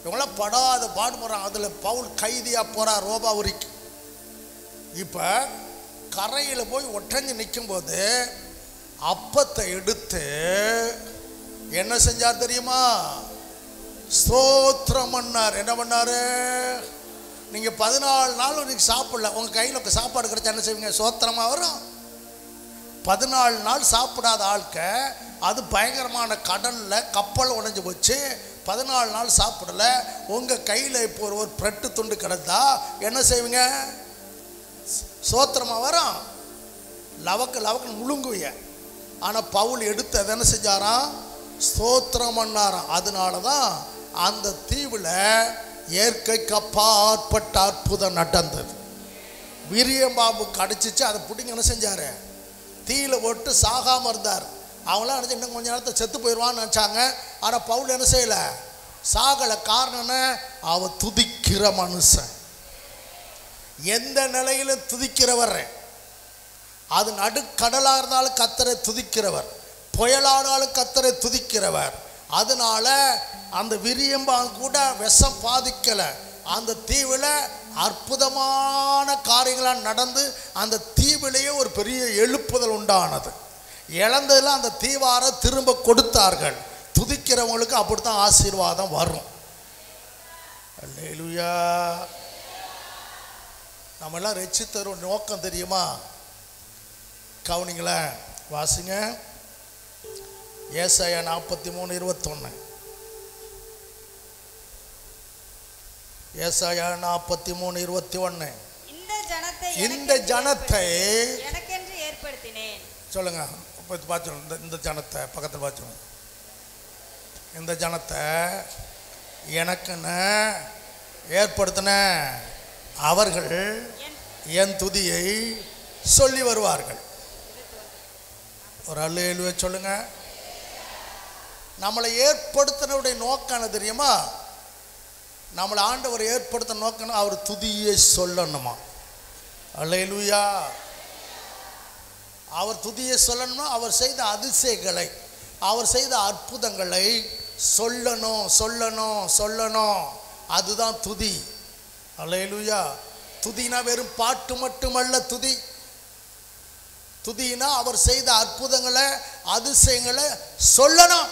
இவங்களாம் படாத பாடுபடுறாங்க. அதில் பவுல் கைதியாக போகிறார் ரோபாபுரிக்கு. இப்போ கரையில் போய் ஒட்டஞ்சு நிற்கும்போது அப்பத்தை எடுத்து என்ன செஞ்சார் தெரியுமா? ஸ்தோத்திரம் பண்ணார். என்ன பண்ணாரு? நீங்கள் 14 நாள் இன்னைக்கு சாப்பிடல, உங்கள் கையில் சாப்பாடு கிடைச்சா என்ன செய்வீங்க? சோத்திரமாக வரும். 14 நாள் சாப்பிடாத ஆட்க, அது பயங்கரமான கடலில் கப்பல் உடைஞ்சு போச்சு, 14 நாள் சாப்பிடல. உங்கள் கையில் இப்போ ஒரு பிரெட்டு துண்டு கிடந்தா என்ன செய்வீங்க? சோத்திரமாக வரும். லவக்கு முழுங்குவிய. ஆனால் பவுல் எடுத்து அதை என்ன செஞ்சாராம்? ஸ்தோத்திரம் பண்ணாராம். அதனால தான் அந்த தீவில் இயற்கைக்கு அப்பாற்பட்ட அற்புதம் நடந்தது. விரியம்பாம்பு கடிச்சிச்சு, அதை பிடிங்க என்ன செஞ்சாரு? தீயில போட்டு சாகாமல் இருந்தார். அவங்களாம் நினச்சி இன்னும் கொஞ்ச நேரத்தை செத்து போயிடுவான்னு நினச்சாங்க. ஆனால் பவுல் என்ன செய்யலை? சாகலை. காரணம்னு அவ துதிக்கிற மனுஷன். எந்த நிலையிலும் துதிக்கிறவர். அது நடுக்கடலாக இருந்தாலும் கர்த்தரை துதிக்கிறவர், புயலானாலும் கர்த்தரை துதிக்கிறவர். அதனால அந்த விரியம்பாங்க கூட விஷம் பாதிக்கலை. அந்த தீவில் அற்புதமான காரியங்களாக நடந்து அந்த தீவிலேயே ஒரு பெரிய எழுப்புதல் உண்டானது. இழந்ததில் அந்த தீவார திரும்ப கொடுத்தார்கள். துதிக்கிறவங்களுக்கு அப்படித்தான் ஆசீர்வாதம் வரும். அல்லேலூயா. நம்மெல்லாம் ரட்சித்தரும் நோக்கம் தெரியுமா? கவனிங்களேன், வாசிங்க. ஏசாயா 43:21. ஏசாயா 43:21. இந்த ஜனத்தை ஏற்படுத்தினேன். சொல்லுங்க. பார்த்து இந்த ஜனத்தை பக்கத்தில் பார்த்து, இந்த ஜனத்தை எனக்குன்னு ஏற்படுத்தின அவர்கள் என் துதியை சொல்லி வருவார்கள். ஒரு அல்லேலூயா சொல்லுங்க. நம்மளை ஏற்படுத்தினுடைய நோக்கம் என்ன தெரியுமா? நம்மளை ஆண்டவர் ஏற்படுத்த நோக்கம் அவர் துதியை சொல்லணுமா? அல்லேலூயா. அவர் துதியை சொல்லணுமா? அவர் செய்த அதிசயங்களை, அவர் செய்த அற்புதங்களை சொல்லணும் சொல்லணும் சொல்லணும். அதுதான் துதி. அல்லேலூயா. துதினா வெறும் பாட்டு மட்டுமல்ல. துதினா அவர் செய்த அற்புதங்களை அதிசயங்களை சொல்லணும்.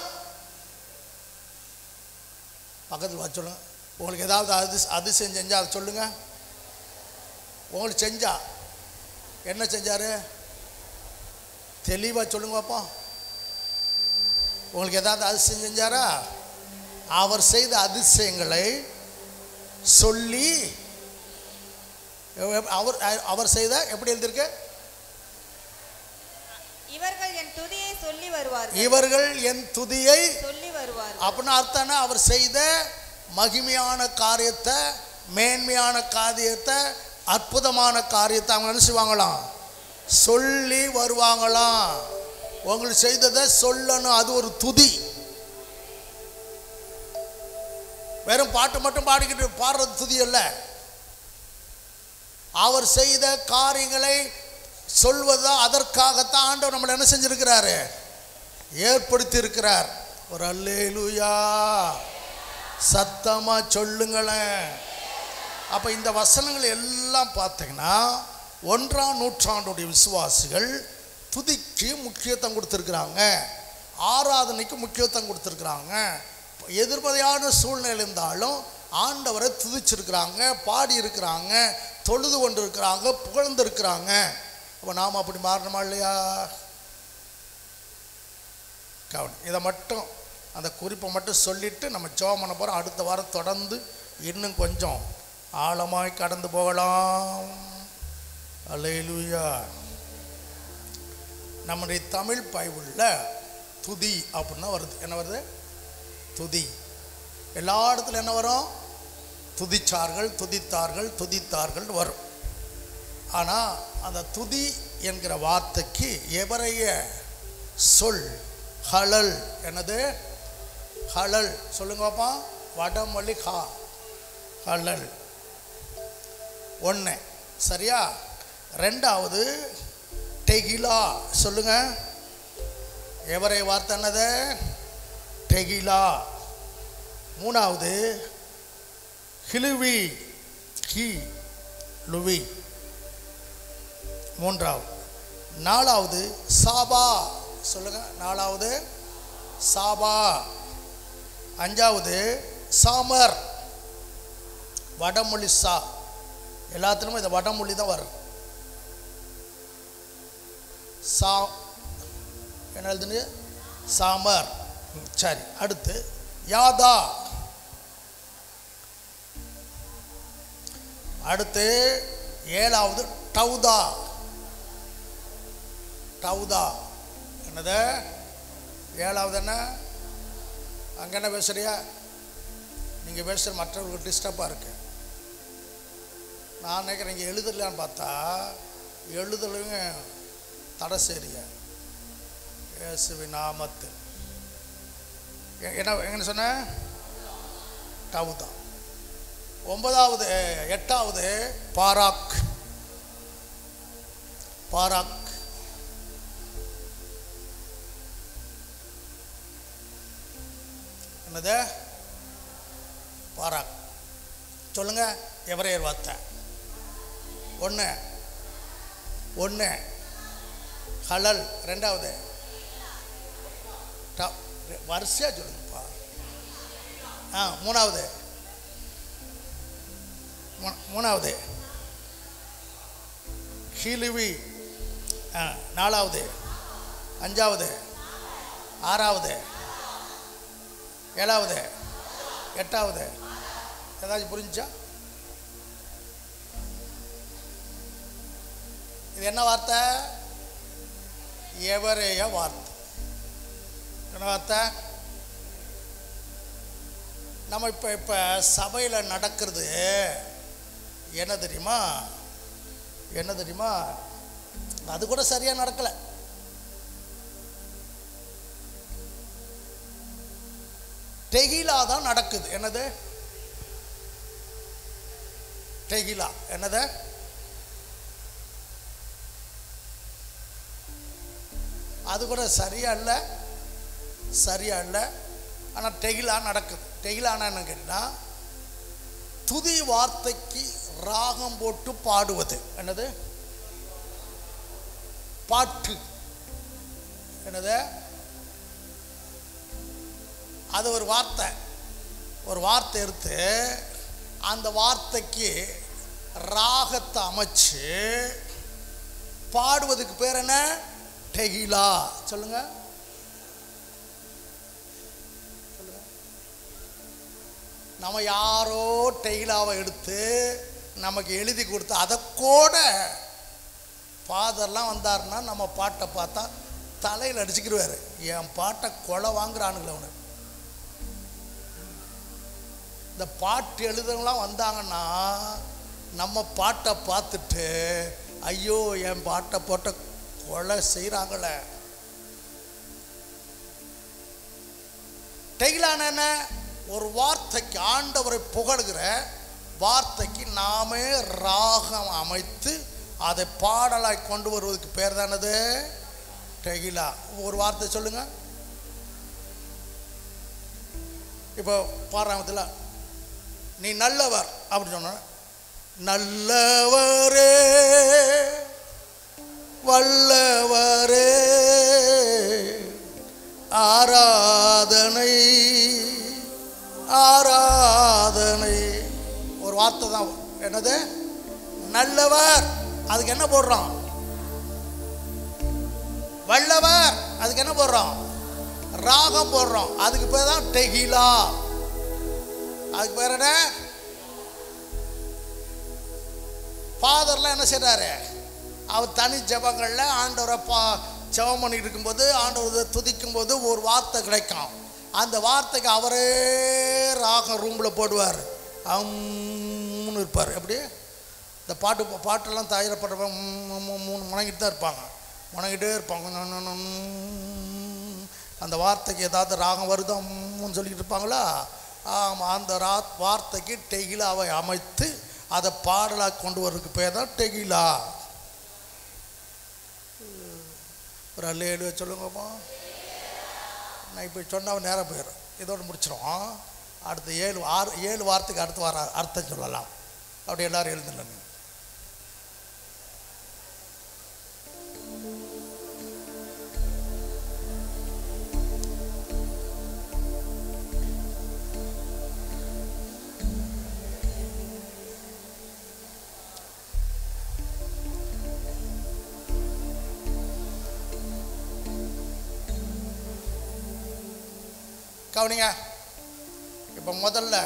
பக்கத்தில் வச்சு சொல்லுங்க. உங்களுக்கு ஏதாவது அதிசயம் செஞ்சால் அதை சொல்லுங்க. உங்களுக்கு செஞ்சா என்ன செஞ்சாரு தெளிவாக சொல்லுங்க பாப்பா. உங்களுக்கு ஏதாவது அதிசயம் செஞ்சாரா? அவர் செய்த அதிசயங்களை சொல்லி அவர் செய்த எப்படி எழுதிருக்கு? இவர்கள் என் துதியை சொல்லி வருவார்கள். இவர்கள் என் துதியை சொல்லி வருவார்கள். அப்படின்னா அர்த்தம் அவர் செய்த மகிமையான காரியத்தை, மேன்மையான காரியத்தை, அற்புதமான காரியத்தை அவங்க என்ன செய்வாங்களாம்? சொல்லி வருவாங்களாம். உங்களுக்கு செய்ததை சொல்லணும். அது ஒரு துதி. வெறும் பாட்டு மட்டும் பாடிக்கிட்டு பாடுறது துதி அல்ல. அவர் செய்த காரியங்களை சொல்வதா அதற்காகத்தான் ஆண்டவர் நம்மளை என்ன செஞ்சிருக்கிறாரு? ஏற்படுத்தி இருக்கிறார். ஒரு அல்லேலூயா சத்தமா சொல்லுங்களேன். அப்ப இந்த வசனங்கள் எல்லாம் பார்த்தீங்கன்னா 1ஆம் நூற்றாண்டுடைய விசுவாசிகள் துதிக்கு முக்கியத்துவம் கொடுத்துருக்குறாங்க, ஆராதனைக்கு முக்கியத்துவம் கொடுத்துருக்குறாங்க. எதிர்மறையான சூழ்நிலை இருந்தாலும் ஆண்டவரை துதிச்சிருக்கிறாங்க, பாடி இருக்கிறாங்க, தொழுது கொண்டு இருக்கிறாங்க, புகழ்ந்து இருக்கிறாங்க. அப்போ நாம் அப்படி மாறணுமா இல்லையா? கவனம். இதை மட்டும் அந்த குறிப்பை மட்டும் சொல்லிவிட்டு நம்ம ஜெபம் பண்ண போகிறோம். அடுத்த வாரம் தொடர்ந்து இன்னும் கொஞ்சம் ஆழமாய் கடந்து போகலாம். அல்லேலூயா. நம்முடைய தமிழ் பைபிளில் துதி அப்படின்னா வருது. என்ன வருது? துதி. எல்லா இடத்துல என்ன வரும்? துதிச்சார்கள், துதித்தார்கள், துதித்தார்கள் வரும். ஆனால் அந்த துதி என்கிற வார்த்தைக்கு எவரைய சொல் ஹலல். என்னது? ஹலல். சொல்லுங்கப்பா. வடமொழி ஹா ஹலல். ஒன்று சரியா? ரெண்டாவது டெகிலா. சொல்லுங்க. எவரை வார்த்தை என்னது? டெகிலா. மூணாவது ஹிலுவி ஹி லுவி. மூன்றாவது. நாலாவது சாபா. சொல்லுங்க. நாலாவது சாபா. அஞ்சாவது சாமர். வடமொழி சா. எல்லாத்துலேயுமே இந்த வடமொழி தான் வரும். சா என்ன எழுதுன்னு? சாமர். சரி. அடுத்து யாதா. அடுத்து ஏழாவது டவுதா. டவுதா என்னது? ஏழாவது என்ன? அங்கே என்ன பேசுறியா? நீங்கள் பேசுகிற மற்றவர்களுக்கு டிஸ்டர்பாக இருக்கு. நான் நினைக்கிறேன் இங்கே எழுதலான்னு பார்த்தா எழுதலுங்க தடை சரியா? இயேசுவின் நாமத்தில். என்ன எங்கன்னு சொன்ன? டவுதா. ஒன்பதாவது எட்டாவது பாராக். பாராக். என்னது? பாராக். சொல்லுங்க. எவரையர் வார்த்தை. ஒன்று ஒன்று ஹலல். ரெண்டாவது வரிசையாக சொல்லுங்கப்பா. மூணாவது மூணாவது ஹிலுவி. நாலாவது. அஞ்சாவது. ஆறாவது. ஏழாவது. எட்டாவது. ஏதாச்சும் புரிஞ்சா? இது என்ன வார்த்தை? எவரேய வார்த்தை. என்ன வார்த்தை? நம்ம இப்போ சபையில் நடக்கிறது என்ன தெரியுமா? என்ன தெரியுமா? அது கூட சரியாக நடக்கலை. டெகிலா தான் நடக்குது. என்னது டெகிலா? என்னது? அது கூட சரியா இல்லை, சரியா இல்லை. ஆனால் டெகிலா நடக்குது. டெகிலானா என்ன கேட்டா, துதி வார்த்தைக்கு ராகம் போட்டு பாடுவது. என்னது? பாட்டு. என்னது? அது ஒரு வார்த்தை. ஒரு வார்த்தை எடுத்து அந்த வார்த்தைக்கு ராகத்தை அமைச்சு பாடுவதுக்கு பேர் என்ன? டெகிலா. சொல்லுங்க. நம்ம யாரோ டெகிலாவை எடுத்து நமக்கு எழுதி கொடுத்து அதை கூட ஃபாதர்லாம் வந்தாருன்னா நம்ம பாட்டை பார்த்தா தலையில் அடிச்சுக்கிடுவார். என் பாட்டை கொலை வாங்குறானுங்களே அவனு. இந்த பாட்டு எழுதுலாம் வந்தாங்கன்னா நம்ம பாட்டை பார்த்துட்டு ஐயோ என் பாட்டை போட்ட கொலை செய்கிறாங்களே. டெகிலான என்ன? ஒரு வார்த்தைக்கு, ஆண்டவரை புகழ்கிற வார்த்தைக்கு நாமே ராகம் அமைத்து அதை பாடலாய் கொண்டு வருவதற்கு பேர் தானது டெகிலா. ஒரு வார்த்தை சொல்லுங்க. இப்போ பாராமத்தில் நீ நல்லவர் அப்படி சொன்ன, நல்லவரே வல்லவரே ஆராதனை ஆராதனை. ஒரு வார்த்தை தான். என்னது? நல்லவர். அதுக்கு என்ன போடுறோம்? வல்லவர். அதுக்கு என்ன போடுறோம்? ராகம் போடுறோம். அதுக்கு பேர் தான் டெகிலா. அதுக்கு பேர் என்ன? ஃபாதர்லாம் என்ன செய்றாரு? அவர் தனி ஜெபங்களில் ஆண்டவரை ஜெபம் பண்ணிட்டு இருக்கும்போது, ஆண்டவரை துதிக்கும் போது ஒரு வார்த்தை கிடைக்கும். அந்த வார்த்தைக்கு அவரே ராகம் ரூமில் போடுவார். அம்முன்னு இருப்பார். எப்படி இந்த பாட்டெல்லாம் தயாரிப்படுற முணங்கிட்டு தான் இருப்பாங்க, முணங்கிட்டே இருப்பாங்க. அந்த வார்த்தைக்கு ஏதாவது ராகம் வருதோ அம்முன்னு சொல்லிக்கிட்டு இருப்பாங்களா? ஆமாம், அந்த வார்த்தைக்கு டெகிலாவை அமைத்து அதை பாடலாக கொண்டு வர்றதுக்கு பேர் தான் டெகிலா. ஒரு அல்லேலூயா சொல்லுங்கப்பா. நான் இப்போ சொன்னால் நேரம் போயிடும். இதோடு முடிச்சிடும். அடுத்த 7 வார்த்தைக்கு அடுத்து வர அர்த்தம் சொல்லலாம். அப்படி எல்லாரும் எழுதுல. கவனிங்க. இப்போ முதல்ல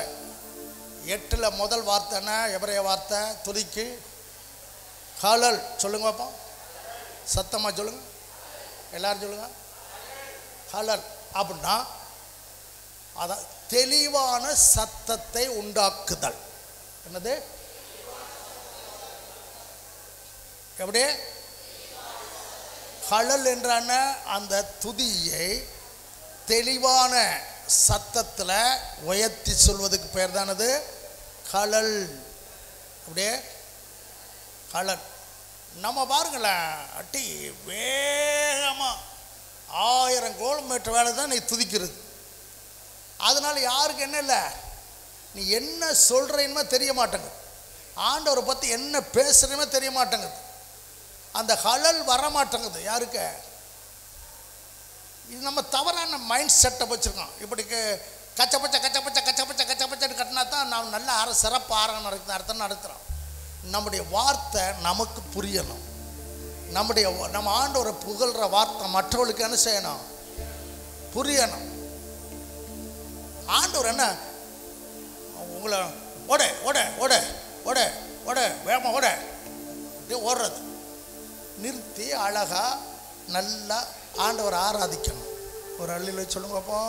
8ல் முதல் வார்த்தை என்ன? எபிரேய வார்த்தை துதிக்கு ஹலல். சொல்லுங்க பாப்பா, சத்தமாக சொல்லுங்க, எல்லாரும் சொல்லுங்க. ஹலல் அப்படின்னா அதான் தெளிவான சத்தத்தை உண்டாக்குதல். என்னது? எப்படி? ஹலல் என்றான அந்த துதியை தெளிவான சத்தத்தில் உயர்த்தி சொல்வதுக்கு பேர் தானது ஹலல். அப்படியே ஹலல். நம்ம பாருங்களேன், அட்டி வேகமாக 1000 கிலோமீட்டர் வேலை தான் நீ துதிக்கிறது. அதனால யாருக்கு என்ன இல்லை, நீ என்ன சொல்கிறேன்னு தெரிய மாட்டேங்குது, ஆண்டவரை பற்றி என்ன பேசுகிறேன்னு தெரிய மாட்டேங்குது, அந்த ஹலல் வர மாட்டேங்குது. யாருக்கு? இது நம்ம தவறான மைண்ட் செட்டை வச்சுருக்கோம். இப்படி கச்சப்பச்சை கச்சப்பச்சை கச்சப்பச்சை கச்சப்பச்சைன்னு கட்டினா தான் நாம் நல்ல சிறப்பு ஆரம்பம் அர்த்தம் நடத்துகிறோம். நம்முடைய வார்த்தை நமக்கு புரியணும். நம்ம ஆண்டவரை புகழ்கிற வார்த்தை மற்றவர்களுக்கு என்ன செய்யணும்? புரியணும். ஆண்டவர் என்ன உங்களை ஓட ஓட ஓட ஓட ஓட வேகமாக ஓட அப்படியே ஓடுறது நிறுத்தி அழகாக நல்லா ஆண்டவர் ஆராதிக்கணும். ஒரு அள்ளியில் சொல்லுங்க அப்போ,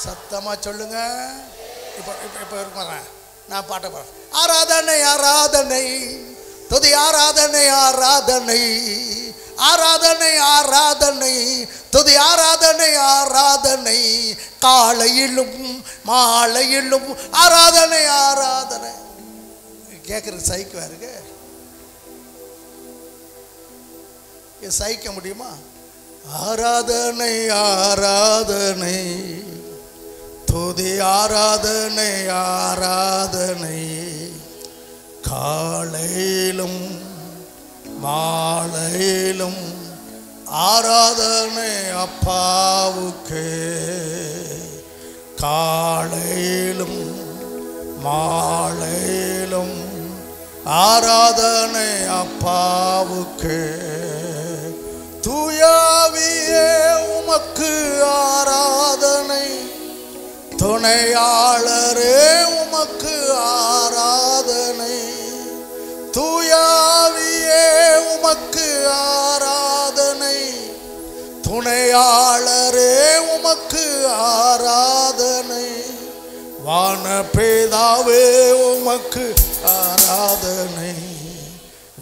சத்தமாக சொல்லுங்க. இப்போ இப்போ இப்போ இருக்கிறேன் நான் பாட்டை பாடுறேன். ஆராதனை ஆராதனை துதி ஆராதனை ஆராதனை ஆராதனை ஆராதனை துதி ஆராதனை ஆராதனை காலையிலும் மாலையிலும் ஆராதனை ஆராதனை. கேட்குறது சைக்குவா இருக்கு, சகிக்க முடியுமா? ஆராதனை ஆராதனை துதி ஆராதனை ஆராதனை காலையிலும் மாலையிலும் ஆராதனை அப்பாவுக்கு. காலையிலும் மாலையிலும் ஆராதனை அப்பாவுக்கு. தூயாவியே உமக்கு ஆராதனை, துணையாளரே உமக்கு ஆராதனை. தூயாவியே உமக்கு ஆராதனை, துணையாளரே உமக்கு ஆராதனை. வானபேதாவே உமக்கு ஆராதனை,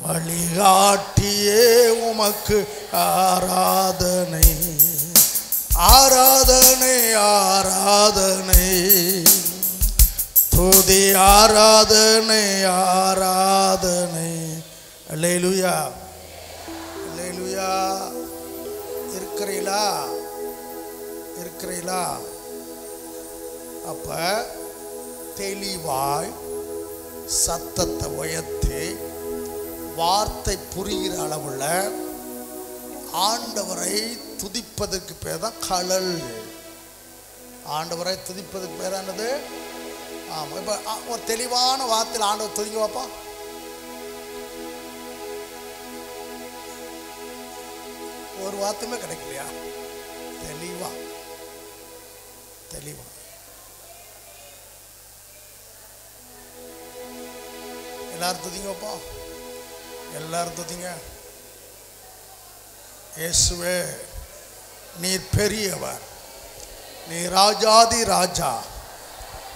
வழிகாட்டியே உமக்கு ஆராதனை. ஆராதனை ஆராதனை துதி ஆராதனை ஆராதனை. அல்லேலூயா அல்லேலூயா. இருக்கிறீங்களா? இருக்கிறீங்களா? அப்ப தெளிவாய் சத்தத்தை உயர்த்தி வார்த்தை புரிகிற அளவுல ஆண்டவரை துதிப்பதற்கு பேர் தான் கழல். ஆண்டவரை துதிப்பதற்கு பேர் என்னது? ஆமாம். இப்போ ஒரு தெளிவான வார்த்தையில் ஆண்டவர் துதிங்க பார்ப்பா. ஒரு வார்த்தையுமே கிடைக்கலையா? தெளிவா தெளிவா எல்லாரும் துதிங்க வைப்பா. எல்லாரும் துதிங்க. இயேசுவே நீர் பெரியவர், நீ ராஜாதி ராஜா,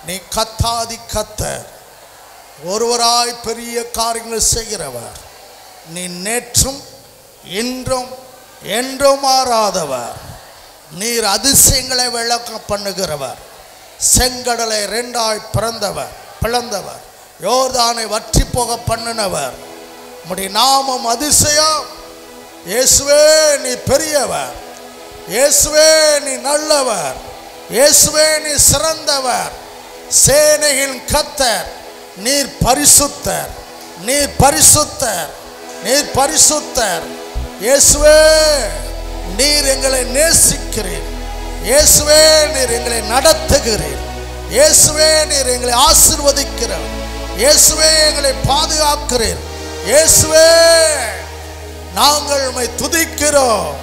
நீ கத்தாதி கத்தர், ஒருவராய் பெரிய காரியங்கள் செய்கிறவர். நீ நேற்றும் இன்றும் என்றும் மாறாதவர். நீர் அதிசயங்களை விளக்க பண்ணுகிறவர். செங்கடலை இரண்டாய் பிளந்தவர், யோர்தானை வற்றி போக பண்ணினவர். உம்முடைய நாமம் அதிசயம். இயேசுவே நீ பெரியவர், இயேசுவே நீ நல்லவர், இயேசுவே நீ சிறந்தவர். சேனையின் கர்த்தர், நீர் பரிசுத்தர், நீர் பரிசுத்தர், நீர் பரிசுத்தர். இயேசுவே நீர் எங்களை நேசிக்கிறீர். இயேசுவே நீர் எங்களை நடத்துகிறீர். இயேசுவே நீர் எங்களை ஆசீர்வதிக்கிறீர். இயேசுவே எங்களை பாதுகாக்கிறீர். இயேசுவே நாங்கள் உம்மை துதிக்கிறோம்.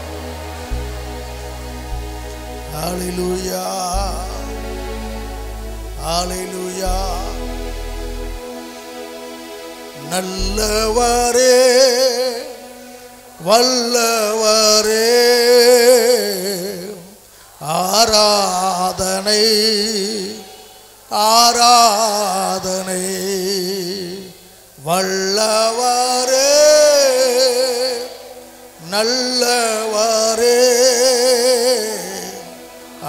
ஹல்லேலூயா ஹல்லேலூயா. நல்லவரே வல்லவரே ஆராதனை ஆராதனை. வல்லவரே நல்லவரே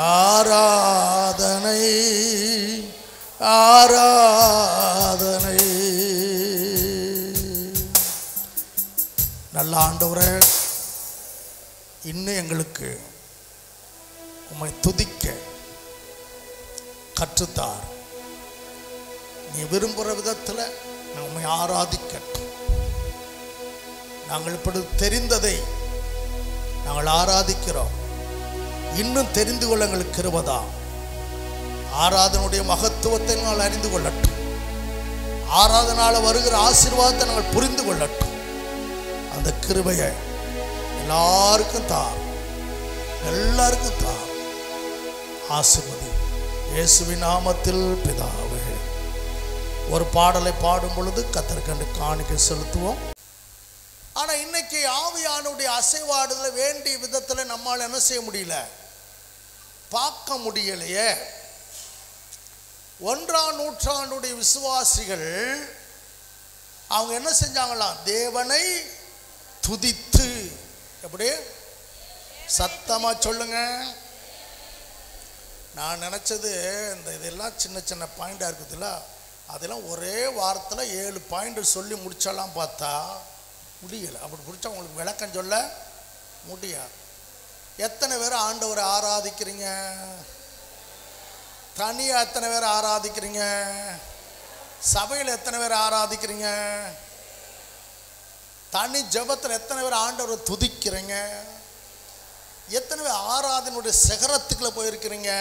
ஆராதனை ஆராதனை. நல்ல ஆண்டவரே, இன்னும் எங்களுக்கு உம்மை துதிக்க கற்றுத்தார். நீ விரும்புகிற விதத்தில் நான் உம்மை ஆராதிக்கட்டும். நாங்கள் இப்படி தெரிந்ததை நாங்கள் ஆராதிக்கிறோம். இன்னும் தெரிந்து கொள்ள எங்களுக்கு கிருபை. ஆராதனுடைய மகத்துவத்தை நாங்கள் அறிந்து கொள்ளட்டும். ஆராதனால வருகிற ஆசீர்வாதத்தை நாங்கள் புரிந்து கொள்ளட்டும். அந்த கிருபையை எல்லாருக்கும் தார், எல்லாருக்கும் தார். ஆசீர்வதி இயேசுவின் நாமத்தில் பிதாவே. ஒரு பாடலை பாடும் பொழுது கர்த்தருக்கு காணிக்கை செலுத்துவோம். ஆனால் இன்னைக்கு ஆவியானுடைய அசைவாடுதலை வேண்டிய விதத்தில் நம்மால் என்ன செய்ய முடியல, பார்க்க முடியலையே. 1ஆம் நூற்றாண்டுடைய விசுவாசிகள் அவங்க என்ன செஞ்சாங்களாம், தேவனை துதித்து, எப்படி சத்தமா சொல்லுங்க. நான் நினச்சது இந்த இதெல்லாம் சின்ன சின்ன பாயிண்டாக இருக்குதுல்ல, அதெல்லாம் ஒரே வாரத்தில் 7 பாயிண்ட் சொல்லி முடிச்செல்லாம் பார்த்தா முடியலை. அப்படி முடிச்சா உங்களுக்கு விளக்கம் சொல்ல முடியாது. எத்தனை பேர் ஆண்டவரை ஆராதிக்கிறீங்க? தனியாக எத்தனை பேர் ஆராதிக்கிறீங்க? சபையில் எத்தனை பேர் ஆராதிக்கிறீங்க? தனி ஜபத்தில் எத்தனை பேர் ஆண்டவரை துதிக்கிறீங்க? எத்தனை பேர் ஆராதனுடைய சிகரத்துக்குள்ள போயிருக்கிறீங்க?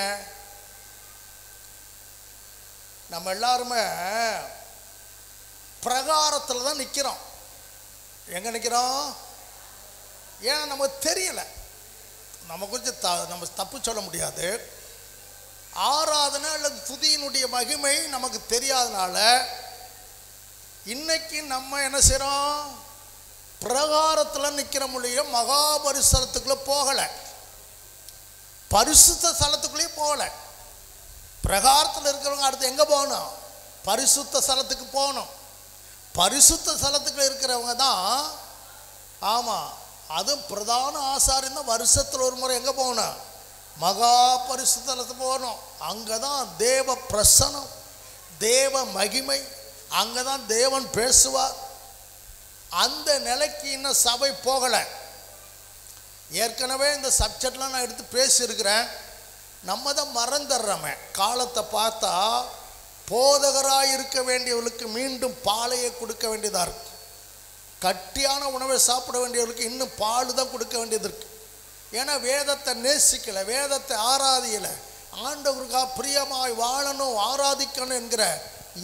நம்ம எல்லாருமே பிரகாரத்தில் தான் நிற்கிறோம். எங்க நிற்கிறோம்? ஏன் நமக்கு தெரியல, நம்ம கொஞ்சம் நம்ம தப்பு சொல்ல முடியாது. ஆராதனை அல்லது துதியினுடைய மகிமை நமக்கு தெரியாதனால இன்னைக்கு நம்ம என்ன செய்கிறோம், பிரகாரத்தில் நிற்கிற முடியும், மகாபரிசரத்துக்குள்ளே போகலை, பரிசுத்த ஸ்தலத்துக்குள்ளேயே போகலை. பிரகாரத்தில் இருக்கிறவங்க அடுத்து எங்கே போகணும்? பரிசுத்த ஸ்தலத்துக்கு போகணும். பரிசுத்த ஸ்தலத்துக்குள்ள இருக்கிறவங்க தான், ஆமாம், அதுவும் பிரதான ஆசாரியம் தான் வருஷத்தில் ஒரு முறை எங்கே போகணும்? மகா பரிசுத்தலத்துக்கு போகணும். அங்கே தான் தேவ பிரசனம், தேவ மகிமை, அங்கே தான் தேவன் பேசுவார். அந்த நிலைக்கு இன்னும் சபை போகலை. ஏற்கனவே இந்த சப்ஜெக்ட்லாம் நான் எடுத்து பேசியிருக்கிறேன். நம்ம தான் மறந்துடுறோமே. காலத்தை பார்த்தா போதகராக இருக்க வேண்டியவர்களுக்கு மீண்டும் பாலையை கொடுக்க வேண்டியதாக இருக்கு. கட்டியான உணவை சாப்பிட வேண்டியவர்களுக்கு இன்னும் பால் தான் கொடுக்க வேண்டியது இருக்கு. ஏன்னா வேதத்தை நேசிக்கலை, வேதத்தை ஆராதிக்கலை. ஆண்டவருக்காக பிரியமாய் வாழணும், ஆராதிக்கணும் என்கிற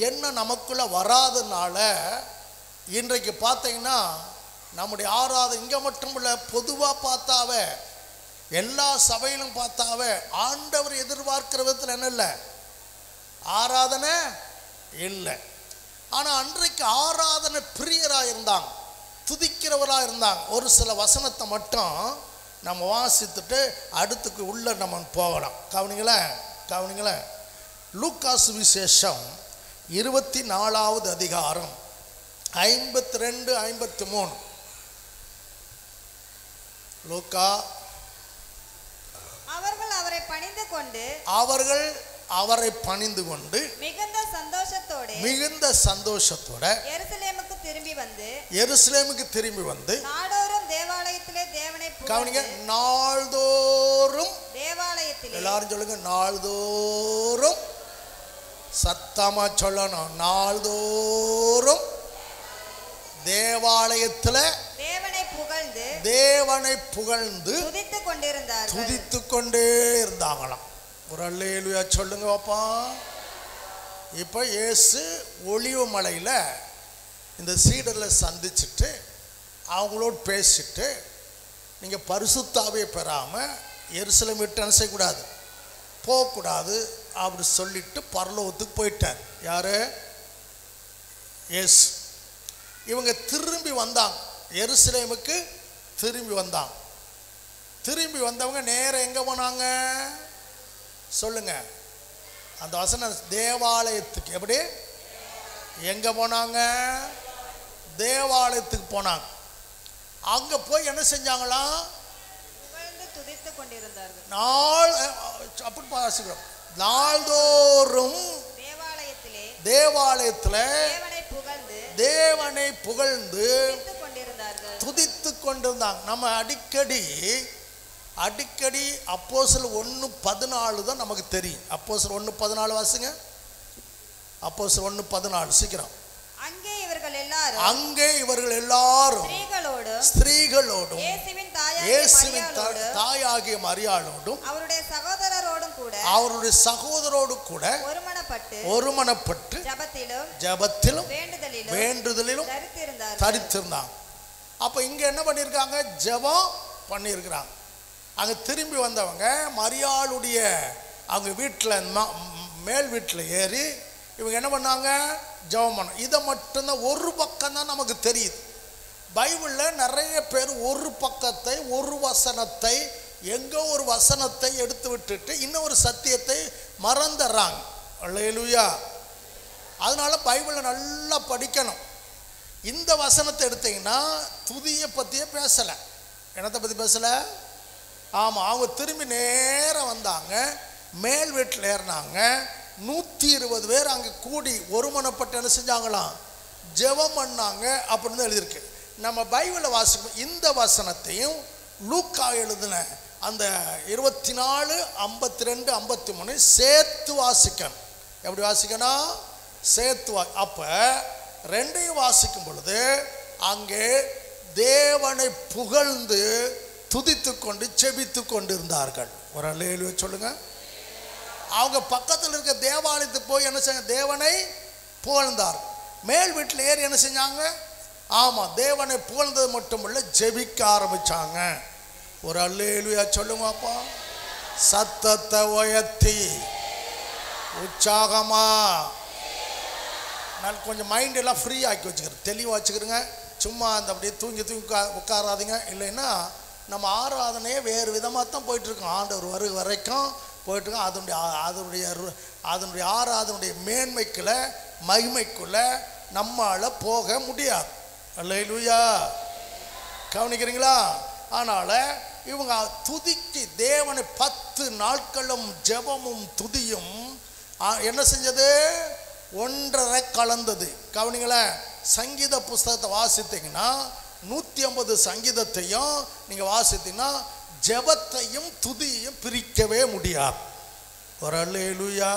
எண்ணம் நமக்குள்ளே வராதனால இன்றைக்கு பார்த்தீங்கன்னா நம்முடைய ஆராதனை இங்கே மட்டும் இல்லை, பொதுவாக பார்த்தாவே எல்லா சபையிலும் பார்த்தாவே ஆண்டவர் எதிர்பார்க்கிற விதத்தில் என்ன இல்லை, ஆராதனை இல்லை. ஆனால் அன்றைக்கு ஆராதனை பிரியராக இருந்தாங்க, துதிக்கிறவராக இருந்தாங்க. ஒரு சில வசனத்தை மட்டும் நம்ம வாசித்துட்டு அடுத்துக்கு உள்ள நம்ம போகலாம். கவனிங்களேன். லூக்கா சுவிசேஷம் 24வது அதிகாரம் 52, 53. லூக்கா. அவர்கள் அவரை பணிந்து கொண்டு மிகுந்த சந்தோஷத்தோட எருசலேமுக்கு திரும்பி வந்து நாடோறும் தேவாலயத்திலே தேவனை கவனிங்க, நாள்தோறும் தேவாலயத்திலே, எல்லாரும் சொல்லுங்க, நாள்தோறும், சத்தமா சொல்லணும், நாள்தோறும் தேவாலயத்தில் தேவனை புகழ்ந்து துதித்து கொண்டே இருந்தாங்களாம். ஒரு அல்லேலூயா சொல்லுங்க பாப்பா. இப்போ இயேசு ஒலிவ மலையில் இந்த சீடரில் சந்திச்சுட்டு அவங்களோடு பேசிட்டு, நீங்கள் பரிசுத்தாவியை பெறாமல் எருசலேம் விட்டு என்ன செய்யக்கூடாது, போகக்கூடாது அப்படி சொல்லிட்டு பரலோகத்துக்கு போயிட்டார். யார்? இயேசு. இவங்க திரும்பி வந்தாங்க, எருசலேமுக்கு திரும்பி வந்தாங்க. திரும்பி வந்தவங்க நேரம் எங்கே போனாங்க சொல்லுங்க? அந்த வசனம் தேவாலயத்துக்கு. எப்படி எங்கே போனாங்க? தேவாலயத்துக்கு போனாங்க. அங்கே போய் என்ன செஞ்சாங்களாம்? துதித்து கொண்டிருந்தார்கள். நாள்தோறும் தேவாலயத்தில் தேவனை புகழ்ந்து துதித்து கொண்டிருந்தாங்க. நம்ம அடிக்கடி அப்போஸ்தலர் 1:14 தான் நமக்கு தெரியும். அப்போஸ்தலர் 1:14 வாசிங்க. அப்போஸ்தலர் 1:14 சீக்கிரம். அங்கே இவர்கள் எல்லாரும் ஸ்திரீகளோடும் இயேசுவின் தாயாகிய மரியாளோடும் அவருடைய சகோதரரோடு கூட ஒருமனப்பட்டு ஜெபத்திலும் வேண்டுதலிலும் தரித்திருந்தாங்க. அப்போ இங்கே என்ன பண்ணியிருக்காங்க? ஜெபம் பண்ணியிருக்கிறாங்க. அங்கே திரும்பி வந்தவங்க மரியாளுடைய அவங்க வீட்டில் மேல் வீட்டில் ஏறி இவங்க என்ன பண்ணாங்க? ஜெபம் பண்ண. இதை மட்டும்தான் ஒரு பக்கம் தான் நமக்கு தெரியுது. பைபிளில் நிறைய பேர் ஒரு பக்கத்தை, ஒரு வசனத்தை, எங்கோ ஒரு வசனத்தை எடுத்து விட்டுட்டு இன்னொரு சத்தியத்தை மறந்துடுறாங்க. அல்லேலூயா. அதனால பைபிளை நல்லா படிக்கணும். இந்த வசனத்தை எடுத்தீங்கன்னா துதியை பற்றியே பேசலை. என்னத்தை பற்றி பேசலை? ஆமாம், அவங்க திரும்பி நேரம் வந்தாங்க, மேல் வீட்டில் ஏறினாங்க. 120 பேர் அங்கே கூடி ஒருமனப்பட்டு என்ன செஞ்சாங்களாம்? ஜெபம் பண்ணாங்க அப்படின்னு எழுதியிருக்கு. நம்ம பைபிளை வாசிக்கும் இந்த வசனத்தையும் லூக்கா எழுதின அந்த 24, 52, 53 சேர்த்து வாசிக்கணும். எப்படி வாசிக்கணும்? சேர்த்து அப்போ ரெண்டையும் வாசிக்கும் பொழுது அங்கே தேவனை புகழ்ந்து துதித்து கொண்டு செபித்து கொண்டு இருந்தார்கள். ஒரு அல்லேலூயா சொல்லுங்க. அவங்க பக்கத்தில் இருக்க தேவாலயத்துக்கு போய் என்ன செஞ்சாங்க? தேவனை புகழ்ந்தார். மேல் வீட்டில் ஏறி என்ன செஞ்சாங்க? ஆமாம், தேவனை புகழ்ந்தது மட்டுமல்ல, ஜெபிக்க ஆரம்பிச்சாங்க. ஒரு அல்லேலூயா சொல்லுங்கப்பா. சத்தத்தை உயர்த்தி உற்சாகமா நான் கொஞ்சம் மைண்ட் எல்லாம் ஃப்ரீ ஆக்கி வச்சுக்கிறேன், தெளிவாக வச்சுக்கிறேங்க. சும்மா அந்த அப்படியே தூங்கி உட்காராதீங்க. இல்லைன்னா நம்ம ஆராதனையே வேறு விதமாக தான் போயிட்டுருக்கோம். ஆண்டவர் வரைக்கும் போயிட்டுருக்கோம். அதனுடைய ஆராதனுடைய மேன்மைக்குள்ள மகிமைக்குள்ள நம்மளால் போக முடியாது. அல்லேலூயா. கவனிக்கிறீங்களா? அதனால் இவங்க துதிக்கு தேவனை 10 நாட்களும் ஜெபமும் துதியும் என்ன செஞ்சது? ஒன்றரை கலந்தது. கவனிங்களேன். சங்கீத புஸ்தகத்தை வாசித்தீங்கன்னா 150 சங்கீதத்தையும் நீங்கள் வாசித்தீங்கன்னா ஜெபத்தையும் துதியையும் பிரிக்கவே முடியாது. ஒரு அல்லேலூயா.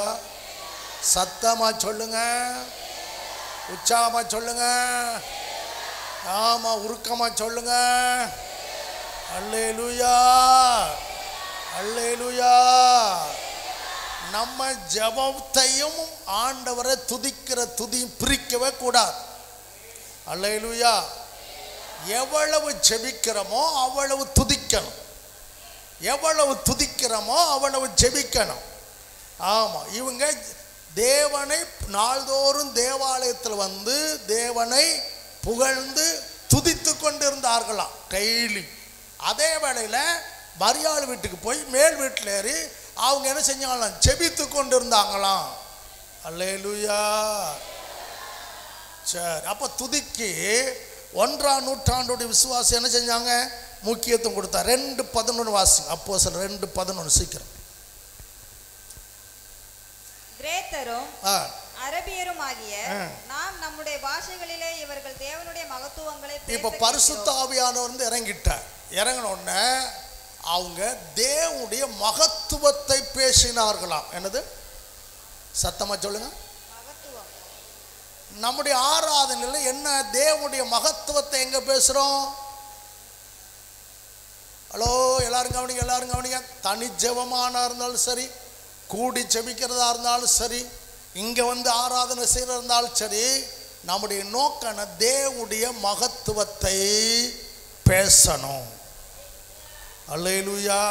சத்தமாக சொல்லுங்க, உற்சாகமாக சொல்லுங்க, ஆமாம் உருக்கமாக சொல்லுங்க. அல்லேலூயா, அல்லேலூயா. நம்ம ஜெபத்தையும் ஆண்டவரை துதிக்கிற துதியும் பிரிக்கவே கூடாது. அல்லேலூயா. எவ்வளவு ஜெபிக்கிறோமோ அவ்வளவு துதிக்கணும், எவ்வளவு துதிக்கிறோமோ அவ்வளவு ஜெபிக்கணும். ஆமாம், இவங்க தேவனை நாள்தோறும் தேவாலயத்தில் வந்து தேவனை புகழ்ந்து துதித்து கொண்டு இருந்தார்களாம் டெய்லி. அதே வேளையில் மரியாள் வீட்டுக்கு போய் மேல் வீட்டில் ஏறி அவங்க என்ன செஞ்சாங்களாம்? ஜெபித்து கொண்டு இருந்தாங்களாம். அல்லேலூயா. சரி, அப்போ துதிக்கு 1ஆம் நூற்றாண்டுடைய விசுவாசம் என்ன செஞ்சாங்க? முக்கியத்துவம் கொடுத்தா. 2:11 வாசி. அப்போஸ்தலர் 2:11 சீக்கிரம். கிரேத்தரும் அரபியரும் ஆகிய நாம் நம்முடைய பாஷைகளிலே இவர்கள் தேவனுடைய மகத்துவங்களை இப்ப பரிசுத்த ஆவியானவர் வந்து இறங்கிட்டார். இறங்கின உடனே அவங்க தேவனுடைய மகத்துவத்தை பேசினார்களாம். என்னது? சத்தமா சொல்லுங்க. மகத்துவம். நம்முடைய ஆராதனையில் என்ன தேவனுடைய மகத்துவத்தை எங்க பேசுறோம்? ஹலோ, எல்லாரும் கவனிங்க, எல்லாரும் கவனிங்க. தனி ஜெபமானா இருந்தாலும் சரி, கூடி ஜெபிக்கிறதா இருந்தாலும் சரி, இங்க வந்து ஆராதனை செய்யறதா இருந்தாலும் சரி, நம்முடைய நோக்கான தேவனுடைய மகத்துவத்தை பேசணும். அல்லேலூயா.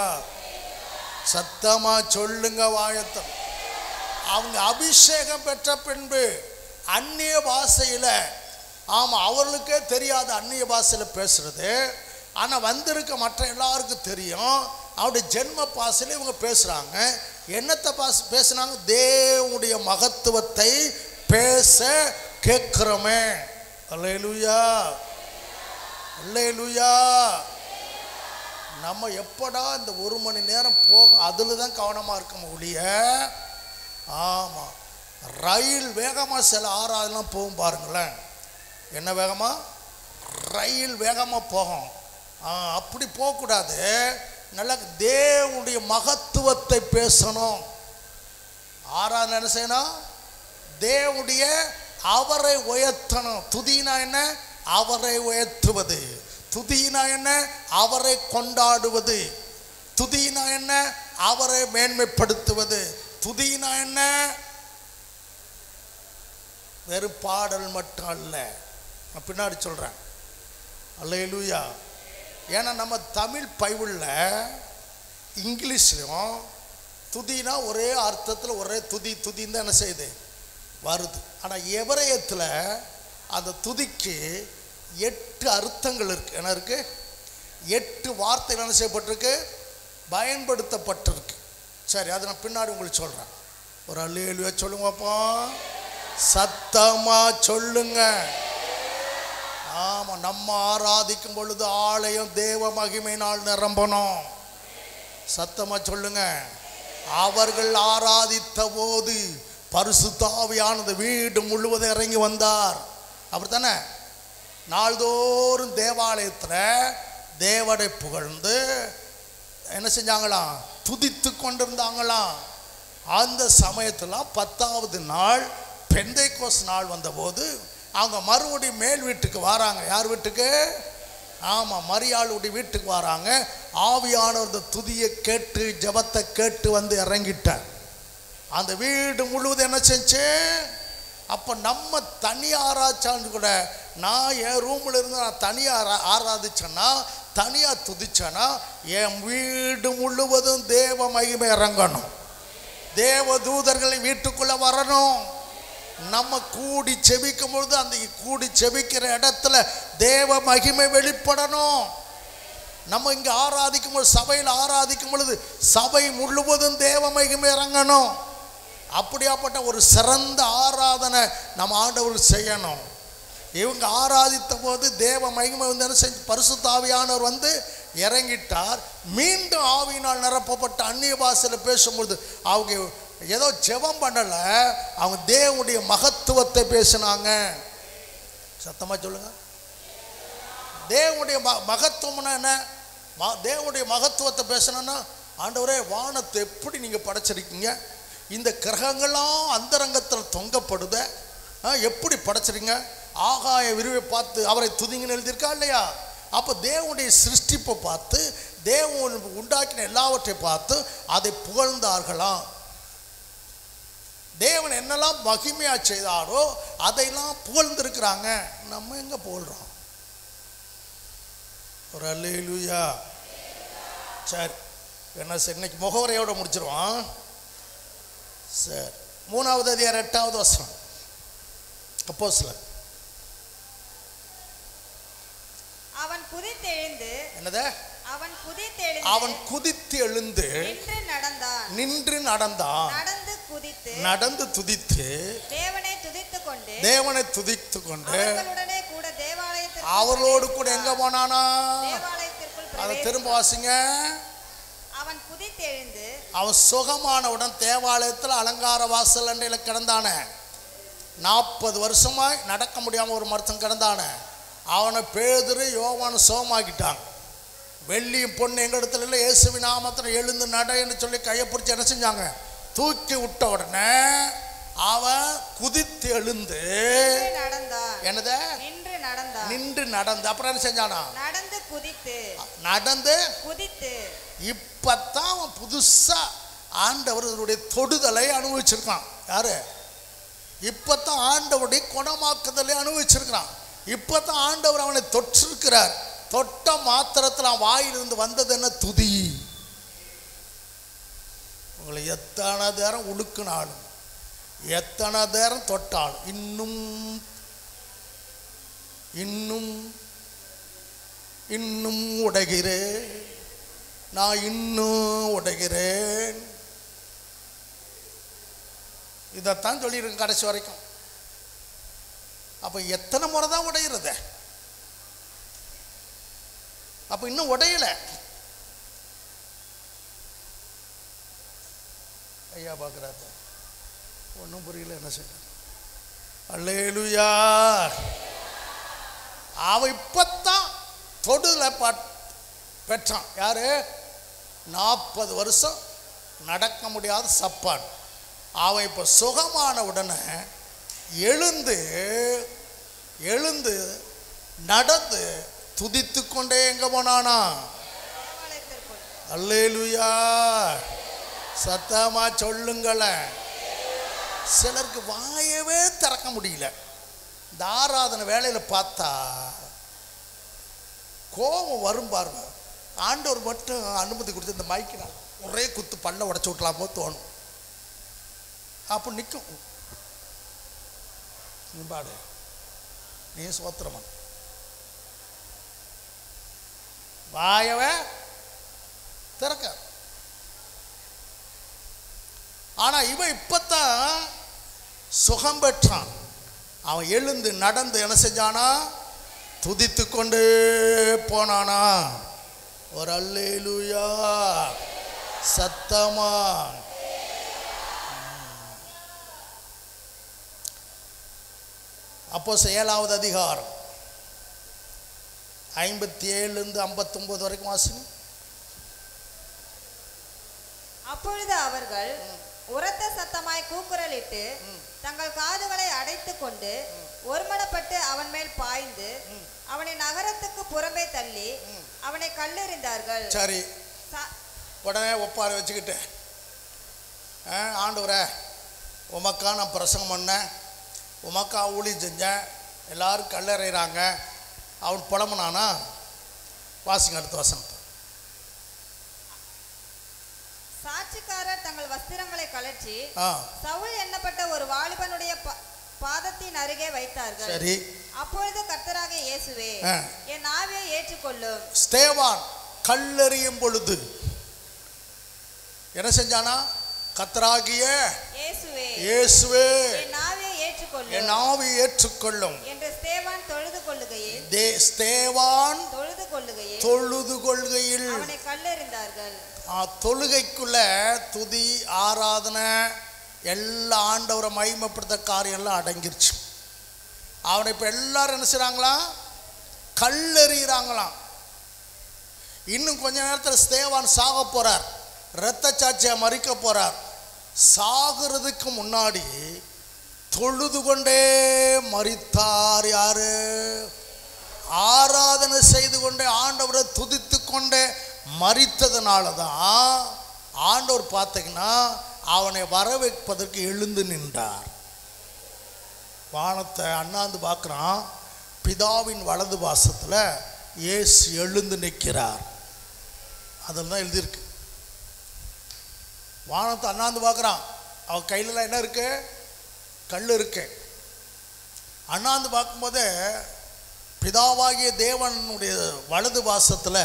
சத்தமா சொல்லுங்க வாயத்தம். அவங்க அபிஷேகம் பெற்ற பின்பு அந்நிய பாஷையில, ஆமா அவர்களுக்கே தெரியாத அந்நிய பாஷையில பேசுறது, ஆனா வந்திருக்க மற்ற எல்லாருக்கும் தெரியும். அவருடைய ஜென்ம பாஷையில இவங்க பேசுறாங்க. என்னத்தை பேசுனாங்க? தேவனுடைய மகத்துவத்தை பேச கேட்கிறோமே. அல்லேலூயா, அல்லேலூயா. நம்ம எப்படா இந்த 1 மணி நேரம் போகும் அதில் தான் கவனமாக இருக்கணும் ஒழிய, ஆமாம் ரயில் வேகமாக சில ஆறாதெல்லாம் போகும் பாருங்களேன். என்ன வேகமாக? ரயில் வேகமாக போகும். அப்படி போகக்கூடாது. நல்ல தேவனுடைய மகத்துவத்தை பேசணும். ஆறாவது என்ன செய்யணும்? தேவனுடைய அவரை உயர்த்தணும். துதினா என்ன? அவரை உயர்த்துவது. துதினா என்ன? அவரை கொண்டாடுவது. துதினா என்ன? அவரை மேன்மைப்படுத்துவது. துதினா என்ன? வெறும் பாடல் மட்டும் அல்ல. நான் பின்னாடி சொல்றேன். அல்லேலூயா. ஏன்னா நம்ம தமிழ் பைபிளில் இங்கிலீஷ்லையும் துதினா ஒரே அர்த்தத்தில் ஒரே துதின்னு தான் என்ன செய்யுது வருது. ஆனால் எபிரேயத்தில் அந்த துதிக்கு 8 அர்த்தங்கள் இருக்கு. என்ன இருக்கு? 8 வார்த்தைகள் என்ன செய்யப்பட்டிருக்கு? பயன்படுத்தப்பட்டிருக்கு. சரி, அதை நான் பின்னாடி உங்களுக்கு சொல்றேன். ஒரு அல்லேலூயா சொல்லுங்கப்பா, சத்தமா சொல்லுங்க. ஆமா, நம்ம ஆராதிக்கும் பொழுது ஆலயம் தேவ மகிமையினால் நிரம்பணும். சத்தமா சொல்லுங்க. அவர்கள் ஆராதித்த போது பரிசுத்த ஆவியானது வீடு முழுவதும் இறங்கி வந்தார். அப்படித்தானே? நாள்தோறும் தேவாலயத்தில் தேவனை புகழ்ந்து என்ன செஞ்சாங்களாம்? துதித்து கொண்டிருந்தாங்களாம். அந்த சமயத்தில் 10வது நாள் பெந்தைக்கோஸ் நாள் வந்தபோது அவங்க மறுபடியும் மேல் வீட்டுக்கு வராங்க. யார் வீட்டுக்கு? ஆமாம், மரியாளுடைய வீட்டுக்கு வராங்க. ஆவியானவர் துதியை கேட்டு ஜபத்தை கேட்டு வந்து இறங்கிட்டார். அந்த வீடு முழுவதும் என்ன செஞ்சு? அப்போ நம்ம தனி ஆராய்ச்சான்னு கூட, நான் என் ரூமில் இருந்து நான் தனியாக ஆராதிச்சேன்னா, தனியாக துதிச்சேன்னா, என் வீடு முழுவதும் தேவ மகிமை இறங்கணும். தேவ தூதர்களை வீட்டுக்குள்ளே வரணும். நம்ம கூடி செபிக்கும் பொழுது அந்த கூடி செபிக்கிற இடத்துல தேவ மகிமை வெளிப்படணும். நம்ம இங்கே ஆராதிக்கும் பொழுது, சபையில் ஆராதிக்கும் பொழுது சபை முழுவதும் தேவ மகிமை இறங்கணும். அப்படியாப்பட்ட ஒரு சிறந்த ஆராதனை நம்ம ஆண்டவர் செய்யணும். இவங்க ஆராதித்த போது தேவ மகிமை வந்து என்ன செஞ்சு? பரிசுத்த ஆவியானவர் வந்து இறங்கிட்டார். மீண்டும் ஆவியினால் நிரப்பப்பட்ட அந்நிய பாஷையில் பேசும்பொழுது அவங்க ஏதோ ஜெபம் பண்ணலை, அவங்க தேவனுடைய மகத்துவத்தை பேசினாங்க. சத்தமாக சொல்லுங்க. தேவனுடைய மகத்துவம்னா என்ன? தேவனுடைய மகத்துவத்தை பேசணும்னா, ஆண்டவரே வானத்தை எப்படி நீங்கள் படைச்சிருக்கீங்க, இந்த கிரகங்கள்லாம் அந்தரங்கத்தில் தொங்கப்படுத எப்படி படைச்சிருங்க, ஆகாய விரிவை பார்த்து அவரை துதிங்கன்னு எழுதியிருக்கா இல்லையா? அப்போ தேவனுடைய சிருஷ்டிப்பை பார்த்து, தேவன் உண்டாக்கின எல்லாவற்றையும் பார்த்து அதை புகழ்ந்தார்களாம். தேவன் என்னெல்லாம் மகிமையா செய்தாரோ அதையெல்லாம் புகழ்ந்திருக்கிறாங்க. நம்ம எங்க புகழ்றோம்? ஒரு அல்லேலூயா. சரி, என்ன சார், இன்னைக்கு முகவரையோட முடிச்சிருவான். சரி, 3வது அதிகாரம் 8வது வசனம். அப்போஸ்தலர். அவன் குதித்தெழுந்து. என்னது? அவன் குதித்து எழுந்து நின்று நடந்தான். நடந்து துதித்து தேவனை துதித்துக் கொண்டு அவர்களோடு கூட எங்க போனானா? அதை திரும்ப வாசிங்க. அவன் குதித்தெழுந்து, அவன் சுகமானவுடன் தேவாலயத்தில் அலங்கார வாசல் அண்டையில் கிடந்தானே. 40 வருஷமாய் நடக்க முடியாம ஒரு மருத்துவம் கிடந்தானே. அவனை பேதுரு யோவானு சுகமாக்கிட்டான். வெள்ளியும் பொண்ணு எங்க இடத்துல இல்லை, இயேசுவின் நாமத்தில் எழுந்து நடைன்னு சொல்லி கையை பிடிச்சி என்ன செஞ்சாங்க? தூக்கி விட்ட உடனே அவன் குதித்து எழுந்து என்னத நின்று நடந்து அப்புறம் என்ன செஞ்சானா? நடந்து குதித்து. இப்பத்தான் அவன் புதுசா ஆண்டவருடைய தொடுதலை அனுபவிச்சிருக்கான். யாரு? இப்பத்தான் ஆண்டவருடைய குணமாக்குதலை அனுபவிச்சிருக்கிறான். இப்பதான் ஆண்டவர் அவனை தொற்றிருக்கிறார். தொட்ட மாத்திரத்தில் அவன் வாயிலிருந்து வந்தது என்ன? துதி. உங்களை எத்தனை நேரம் உழுக்கினாலும், எத்தனை நேரம் தொட்டாலும், இன்னும் இன்னும் இன்னும் உடைகிறேன், நான் இன்னும் உடைகிறேன். இதைத்தான் சொல்லியிருக்கேன் கடைசி வரைக்கும். அப்ப எத்தனை முறை தான் உடையிறது? அப்ப இன்னும் உடையல. ஐயா பார்க்குறாரு, ஒன்றும் புரியல என்ன செய்ய. அல்லேலூயா. அவன் இப்பத்தான் தொடுதல பெற்றான். யாரு? 40 வருஷம் நடக்க முடியாத சப்பான். அவன் இப்போ சுகமான உடனே எழுந்து நடந்து துதித்து கொண்டே எங்க போனானா? அல்லேலூயா. சத்தமா சொல்லுங்களேன். சிலருக்கு வாயவே திறக்க முடியல. இந்த ஆராதனை வேலையில பார்த்தா கோபம் வரும் பாருங்க. ஆண்டவர் மட்டும் அனுமதி கொடுத்து இந்த மைக்கினால் ஒரே குத்து பல்ல உடச்சு விட்டலாமோ தோணும். அப்போ நிற்கும் பாடு, நீ சோத்திரமா வாயவே திறக்க. ஆனா இவன் இப்பத்தான் சுகம் பெற்றான். அவன் எழுந்து நடந்து என்ன செஞ்சானா? துதித்து கொண்டே போனானா? ஒரு அல்லேலூயா சத்தமா. அப்போ 7வது அதிகாரம் 57 59 வரைக்கும் வாசிங்க. அப்பொழுது அவர்கள் உரத்த சத்தமாய் கூக்குரலிட்டு தங்கள் காதுகளை அடைத்துக் கொண்டு ஒருமனப்பட்டு அவன் மேல் பாய்ந்து அவனை நகரத்துக்கு புறம்பே தள்ளி அவனை கல்லெறிந்தார்கள். சரி, உடனே ஒப்பார வச்சுக்கிட்டு, ஆண்டவரே உமக்கா நான் பிரசங்கம் பண்ணேன், உமக்கா ஊழியம் செஞ்சேன், எல்லாரும் கல்லறைகிறாங்க, அவன் புலம்புனானா? வாசிங்க அடுத்த வசனத்தை. சாட்சிக்காரர் தங்கள் வஸ்திரங்களை கழற்றி சவுல் எண்ணப்பட்ட ஒரு வாலிபனுடைய பாதத்தின் அருகே வைத்தார்கள். சரி, அப்பொழுது கர்த்தராகிய இயேசுவே என் ஆவியை ஏற்றுக்கொள்ளும். ஸ்தேவான் கல்லெறியும் பொழுது என்ன செஞ்சானா? கர்த்தராகிய இயேசுவே என் ஆவியை ஏற்றுக்கொள்ளும், என் ஆவியை ஏற்றுக்கொள்ளும் என்று ஸ்தேவான் தொழுது கொள்ளுகையில் அவனை கல்லெறிந்தார்கள். தொழுகைக்குள்ள துதி ஆராதனை எல்லா ஆண்டவரை மகிமைப்படுத்த காரியம் எல்லாம் அடங்கிருச்சு. அவனை இப்ப எல்லாரும் என்ன செய்றாங்களாம்? கல்லெறிகிறாங்களாம். இன்னும் கொஞ்ச நேரத்தில் ஸ்தேவான் சாக போறார், இரத்த சாட்சியா மறிக்க போறார். சாகிறதுக்கு முன்னாடி தொழுது கொண்டே மரித்தார். யாரு? ஆராதனை செய்து கொண்டே ஆண்டவரை துதித்து கொண்டே மரித்ததுனால தான் ஆண்டவர் பார்த்தீங்கன்னா அவனை வரவேற்பதற்கு எழுந்து நின்றார். வானத்தை அண்ணாந்து பார்க்குறான், பிதாவின் வலது பாசத்தில் இயேசு எழுந்து நிற்கிறார். அதில் தான் எழுதியிருக்கு. வானத்தை அண்ணாந்து பார்க்குறான், அவன் கையிலலாம் என்ன இருக்கு? கல் இருக்கு. அண்ணாந்து பார்க்கும்போது பிதாவாகிய தேவனுடைய வலது பாசத்தில்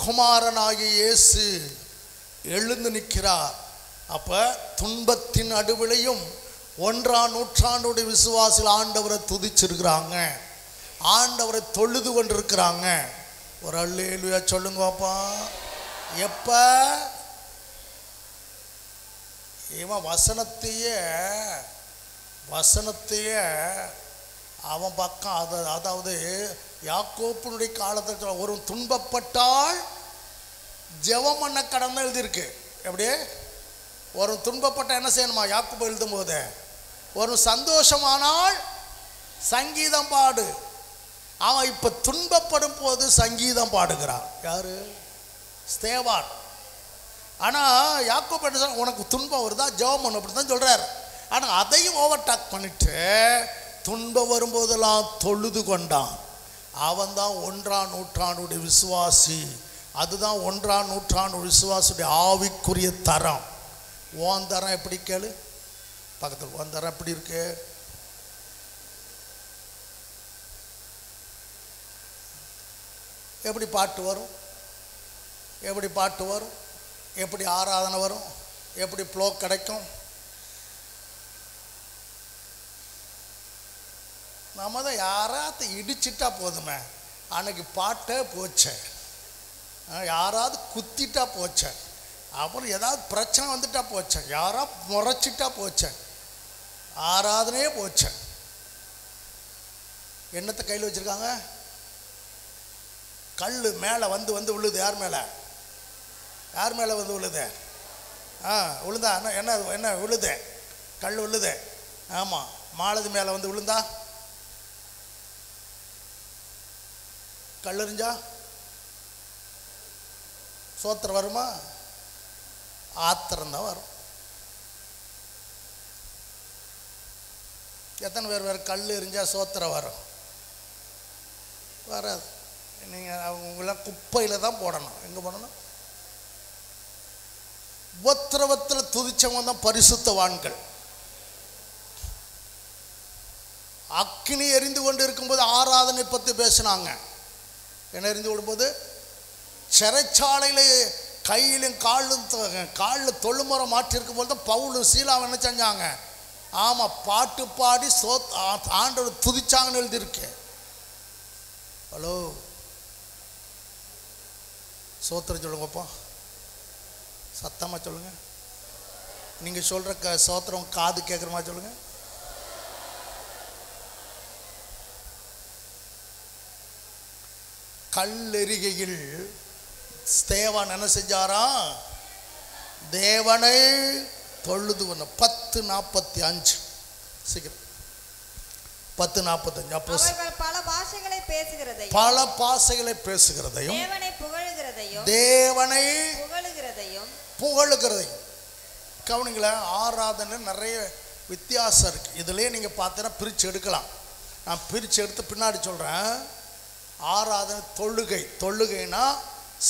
குமாரனாகிய இயேசு எழுந்து நிற்கிறார். அப்போ துன்பத்தின் நடுவிலையும் 1ஆம் நூற்றாண்டுடைய விசுவாசிகள் ஆண்டவரை துதிச்சிருக்கிறாங்க, ஆண்டவரை தொழுது கொண்டிருக்கிறாங்க. ஒரு அல்லேலூயா சொல்லுங்கப்பா. எப்ப இவன் வசனத்தையே அவன் பக்கம், அதாவது யாக்கோப்பினுடைய காலத்தில் ஒரு துன்பப்பட்டால் ஜெபம் பண்ண கடமை எழுதியிருக்கு. எப்படியே ஒரு துன்பப்பட்ட என்ன செய்யணுமா? யாக்கோபு எழுதும் போது ஒரு சந்தோஷமானால் சங்கீதம் பாடு. அவன் இப்ப துன்பப்படும் போது சங்கீதம் பாடுகிறான். யாரு? ஸ்தேவான். ஆனா யாக்கோபு என்ன சொல்ற? உனக்கு துன்பம் வருதா, ஜெபம் பண்ணு அப்படி தான் சொல்றாரு. ஆனா அதையும் ஓவர்டாக் பண்ணிட்டு துன்பம் வரும்போதெல்லாம் தொழுது கொண்டான். அவன் தான் 1ஆம் நூற்றாண்டுடைய விசுவாசி. அதுதான் 1ஆம் நூற்றாண்டு விசுவாசுடைய ஆவிக்குரிய தரம். ஓன் தரம் எப்படி கேளு பக்கத்தில். ஓன் தரம் எப்படி இருக்கு? எப்படி பாட்டு வரும்? எப்படி பாட்டு வரும்? எப்படி ஆராதனை வரும்? எப்படி ப்ளோ கிடைக்கும்? நம்ம தான் யாராவது இடிச்சிட்டா போதுமே, அன்னைக்கு பாட்டே போச்சேன். யாராவது குத்திட்டா போச்சேன், அப்புறம் ஏதாவது பிரச்சனை வந்துட்டா போச்சேன், யாராவது முறைச்சிட்டா போச்சேன், ஆராதனையே போச்சேன். என்னத்தை கையில் வச்சுருக்காங்க? கல் மேலே வந்து விழுது. யார் மேலே? யார் மேலே வந்து விழுது? விழுந்தா என்ன விழுது? கல் விழுது. ஆமாம், மாலது மேலே வந்து விழுந்தா, கல்லெறிஞ்சா சோத்திரம் வருமா? ஆத்திரம்தான் வரும். எத்தனை பேர் வேறு கல் எறிஞ்சா சோத்திரம் வரும்? வராது. நீங்கள் அவங்களாம் குப்பையில் தான் போடணும். எங்கே போடணும்? உபத்திரவத்தில் துதிச்சவங்க தான் பரிசுத்தவான்கள். அக்கினி எரிந்து கொண்டு இருக்கும்போது ஆராதனை பற்றி பேசினாங்க. என்ன எரிந்து விடும்போது? சிறைச்சாலையில் கையிலும் காலில் தொழுமுறை மாட்டிருக்கும் போது தான் பவுலும் சீலாவும் என்ன செஞ்சாங்க? ஆமாம், பாட்டு பாடி ஆண்டவர் துதிச்சாங்கன்னு எழுதியிருக்கு. ஹலோ, சோத்திரம் சொல்லுங்கப்பா, சத்தமாக சொல்லுங்க. நீங்கள் சொல்கிற சோத்திரம் காது கேட்குற மாதிரி சொல்லுங்க. கல்லெரிகையில் ஸ்தேவான் என்ன செஞ்சாரா? தேவனை தொழுது கொண்ட. 10:45 சீக்கிரம் 10:45. அப்போ பல பாஷைகளை பேசுகிறதையும் தேவனை புகழுகிறதையும் கவனிங்களேன். ஆராதனை நிறைய வித்தியாசம் இருக்குது. இதுலேயே நீங்கள் பார்த்தீங்கன்னா பிரித்து எடுக்கலாம். நான் பிரித்து எடுத்து பின்னாடி சொல்கிறேன். ஆராதனை தொழுகைனா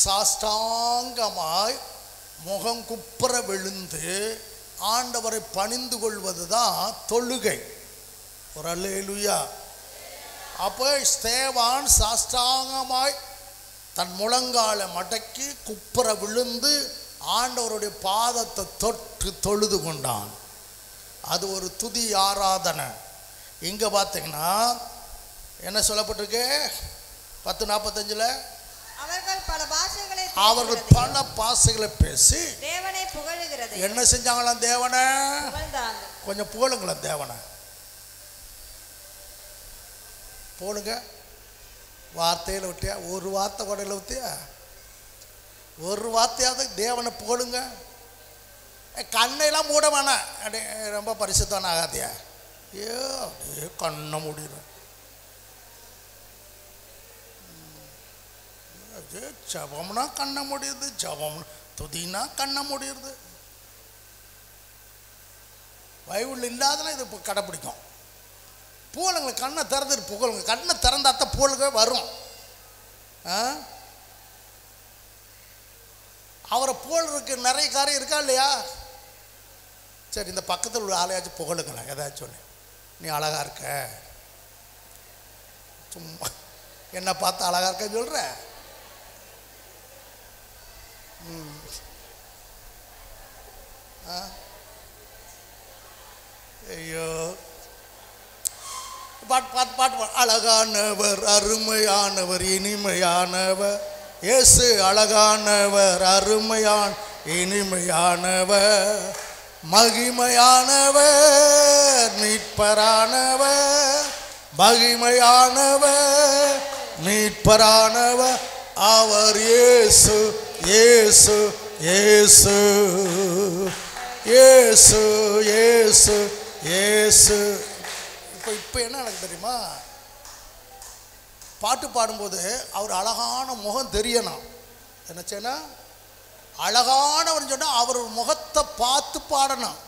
சாஷ்டாங்கமாய் முகங்குப்புற விழுந்து ஆண்டவரை பணிந்து கொள்வது தான் தொழுகை. ஒரு அல்லேலூயா. அப்போ ஸ்தேவான் சாஷ்டாங்கமாய் தன் முழங்காலை மடக்கி குப்புற விழுந்து ஆண்டவருடைய பாதத்தை தொட்டு தொழுது கொண்டான். அது ஒரு துதி ஆராதனை. இங்கே பார்த்தீங்கன்னா என்ன சொல்லப்பட்டிருக்கு? 10:45 அவர்கள் பல பாஷைகளை பேசி தேவனை புகழுகிறது. என்ன செஞ்சாங்களாம்? தேவனை கொஞ்சம் புகழுங்களா? தேவனை போடுங்க. வார்த்தையில் விட்டியா? ஒரு வார்த்தை கொடையில் விட்டியா? ஒரு வார்த்தையாவது தேவனை புகழுங்க. கண்ணையெல்லாம் மூட வேணாம். அப்படியே ரொம்ப பரிசுத்தான ஆகாதியா? ஐயோ, அப்படியே கண்ணை மூடிடுறேன். ஜபம்னா கண்ணை முடியுது, ஜபம் துதினா கண்ணை முடியுது. பைபிள் இல்லாதனா இது கடைப்பிடிக்கும். புகழுங்க, கண்ணை திறந்துட்டு புகழுங்க. கண்ணை திறந்தாத்தான் புகழுங்க வரும். அவரை புகழுக்கு நிறைய காரியம் இருக்கா இல்லையா? சரி, இந்த பக்கத்தில் உள்ள ஆளையாச்சும் புகழுங்களேன். ஏதாச்சும் சொல்லு, நீ அழகா இருக்க, சும்மா என்ன பார்த்து அழகா இருக்கன்னு சொல்ற. ஐயோ, பாட்டு அழகானவர், அருமையானவர், இனிமையானவர் இயேசு. அழகானவர், அருமையான, இனிமையானவர், மகிமையானவர், மீட்பரானவர், மகிமையானவர், மீட்பரானவர் அவர் இயேசு, இயேசு, இயேசு, இயேசு, இயேசு, இயேசு. இப்போ என்ன எனக்கு தெரியுமா? பாட்டு பாடும்போது அவர் அழகான முகம் தெரியணும். என்னச்சேன்னா அழகானவர் சொன்னால் அவர் முகத்தை பார்த்து பாடணும்.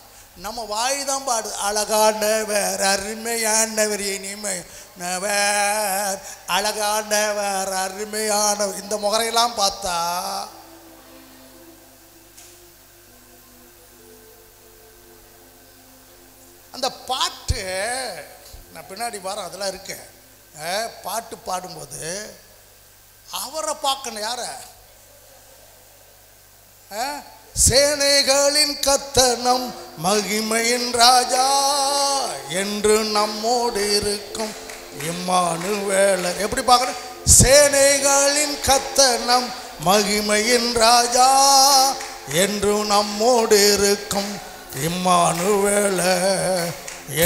நம்ம வாய் தான் பாடு. அழகானவர், அருமையானவர், இனிமையானவர், அழகானவர், அருமையானவர், இந்த முகரையெல்லாம் பார்த்தா அந்த பாட்டு நான் பின்னாடி வரேன், அதெல்லாம் இருக்கேன். பாட்டு பாடும்போது அவரை பார்க்கணும். யார? சேனைகளின் கர்த்தர் மகிமையின் ராஜா என்று நம்மோடு இருக்கும் இம்மானுவேலர். எப்படி பார்க்கணும்? சேனைகளின் கர்த்தர் மகிமையின் ராஜா என்று நம்மோடு இருக்கும் இம்மானுவேலர்.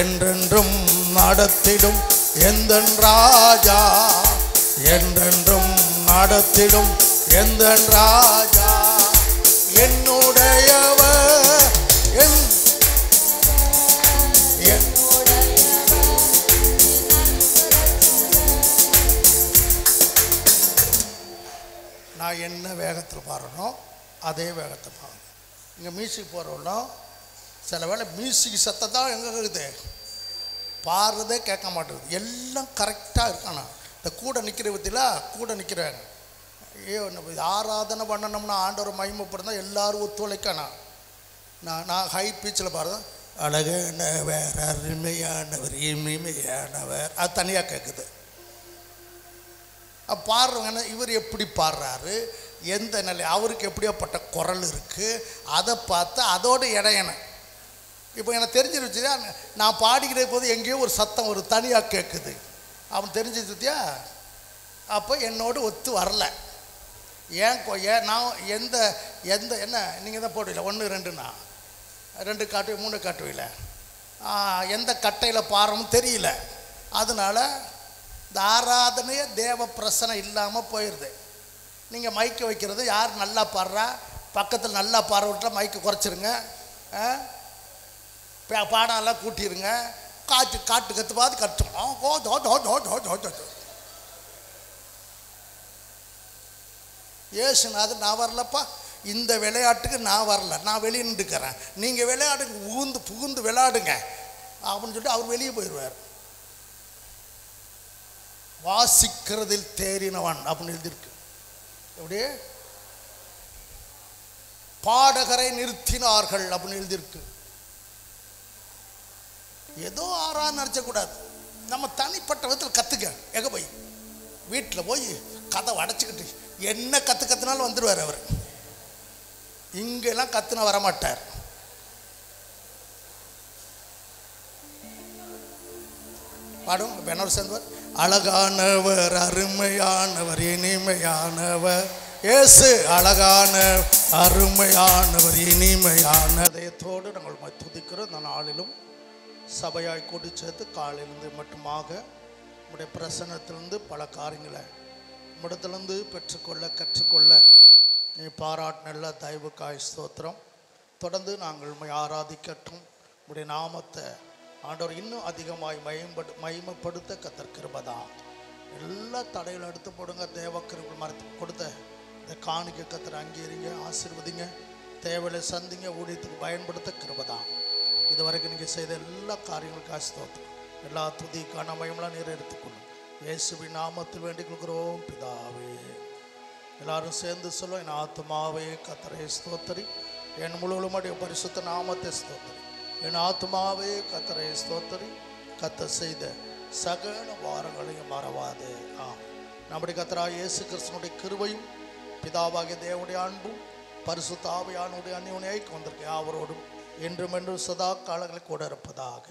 என்றென்றும் நடத்திடும் எந்தன் ராஜா, என்றென்றும் நடத்திடும் எந்தன் ராஜா, என்னுடையவர், நான் என்ன வேகத்தில் பாடணும் அதே வேகத்தை பாடணும். இங்கே மியூசிக் போகிறவங்களும் சில வேளை மியூசிக் சத்தம் தான் எங்கே இருக்குது, பாடுறதே கேட்க மாட்டேங்குது. எல்லாம் கரெக்டாக இருக்கானா? இந்த கூட நிற்கிற பற்றில கூட நிற்கிறாங்க. ஐயோ, ஆராதனை பண்ணணும்னா ஆண்டவரை மகிமைப்படுறதா எல்லாரும் ஒத்துழைக்கானா? நான் ஹை பீச்சில் பாடுறேன். அழகானவர், அருமையானவர், இனிமையானவர், அது தனியாக கேட்குது. பாடுறவங்க இவர் எப்படி பாடுறாரு, எந்த நிலை, அவருக்கு எப்படியாப்பட்ட குரல் இருக்குது அதை பார்த்து அதோடு இடையணும். இப்போ எனக்கு தெரிஞ்சிருச்சுயா, நான் பாடிக்கிட்டே போது எங்கேயோ ஒரு சத்தம் ஒரு தனியாக கேட்குது, அவன் தெரிஞ்சிருச்சியா. அப்போ என்னோடு ஒத்து வரல. ஏன் நான் எந்த எந்த என்ன நீங்கள் தான் போடுவீங்களா 1 2ன்னா 2 காட்டு 3 காட்டுவீங்கள, எந்த கட்டையில் பாடுறோம்னு தெரியல. அதனால் இந்த ஆராதனையே தேவ பிரசனை இல்லாமல் போயிடுது. நீங்கள் மைக்கை வைக்கிறது யார் நல்லா பாடுறா, பக்கத்தில் நல்லா பாடுற விட்டால் மைக்கை குறைச்சிருங்க, பாடெல்லாம் கூட்டிடுங்க, காட்டு கற்று பார்த்து கட்டுறோம். ஏசுநாதர் நான் வரலப்பா, இந்த விளையாட்டுக்கு நான் வரல, நான் வெளியே நின்றுக்கிறேன், நீங்கள் விளையாடுங்க, புகுந்து விளையாடுங்க அப்படின்னு சொல்லிட்டு அவர் வெளியே போயிடுவார். வாசிக்கிறதில் தேறினவன் அப்படின்னு எழுதியிருக்கு. எப்படியே பாடகரை நிறுத்தினார்கள் அப்படின்னு எழுதியிருக்கு. ஏதோ நினைச்சக்கூடாது. நம்ம தனிப்பட்ட விதத்தில் கற்றுக்க. எங்கே போய் வீட்டில் போய் கதை அடைச்சிக்கிட்டு என்ன கற்றுனாலும் வந்துடுவார் அவர். இங்கெல்லாம் கத்துனா வரமாட்டார். பாடும் பெண்ணோர் சேர்ந்தவர். அழகானவர், அருமையானவர், இனிமையானவர் இயேசு, அழகான அருமையானவர், இனிமையான இதயத்தோடு நாங்கள் துதிக்கிறோம். இந்த நாளிலும் சபையாய் கூடி சேர்த்து காலையிலிருந்து மட்டுமாக உங்களுடைய பிரசன்னத்திலிருந்து பல காரியங்களை உம்மிடத்திலிருந்து பெற்றுக்கொள்ள கற்றுக்கொள்ள நீ பாராட்டின எல்லா தயவுக்காய் ஸ்தோத்திரம். தொடர்ந்து நாங்கள் உம்மை ஆராதிக்கட்டும். உடைய நாமத்தை ஆண்டவர் இன்னும் அதிகமாய் மகிமைப்படுத்த கர்த்தர் கிருபைதான். எல்லா தடைகளும் எடுத்து போடுங்க. தேவ கிருபை மரத்து கொடுத்த இந்த காணிக்கை கர்த்தர் அங்கீகரிங்க, ஆசீர்வதிங்க, தேவையை சந்திங்க, ஊழியத்துக்கு பயன்படுத்த கிருபைதான். இதுவரைக்கும் நீங்கள் செய்த எல்லா காரியங்களுக்காக ஸ்தோத்திரம். எல்லா துதிக்கான மயமெல்லாம் நீரை எடுத்துக்கொள்ளும். இயேசுவின் நாமத்தில் வேண்டிக் கொள்கிறோம் பிதாவே. எல்லாரும் சேர்ந்து சொல்லுவோம். என் ஆத்துமாவே கர்த்தரை ஸ்தோத்திரி, என் முழுவதும் பரிசுத்த நாமத்தை ஸ்தோத்திரி. என் ஆத்துமாவே கர்த்தரை ஸ்தோத்திரி, கர்த்தர் செய்த சகல வாரங்களையும் மறவாதே. நம்முடைய கர்த்தராகிய இயேசு கிறிஸ்துவினுடைய கிருபையும் பிதாவாகிய தேவனுடைய அன்பும் பரிசுத்த ஆவியானவருடைய அந்யோன்ய ஐக்கியம் வந்திருக்க அவரோடும் என்றும் என்றும் சதா காலங்களை கூட இருப்பதாக.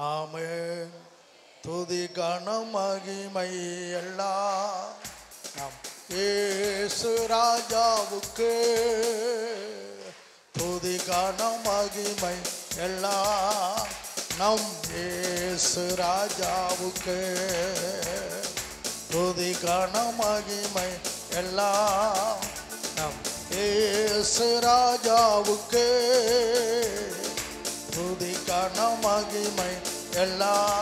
ஆமென். துதி கனம் மகிமை எல்லாம் நம் இயேசு ராஜாவுக்கு. துதி கனம் மகிமை எல்லாம் நம் இயேசு ராஜாவுக்கு. துதி கனம் மகிமை எல்லாம் நம் இயேசு ராஜாவுக்கு. துதி கனம் மகிமை எல்லாம்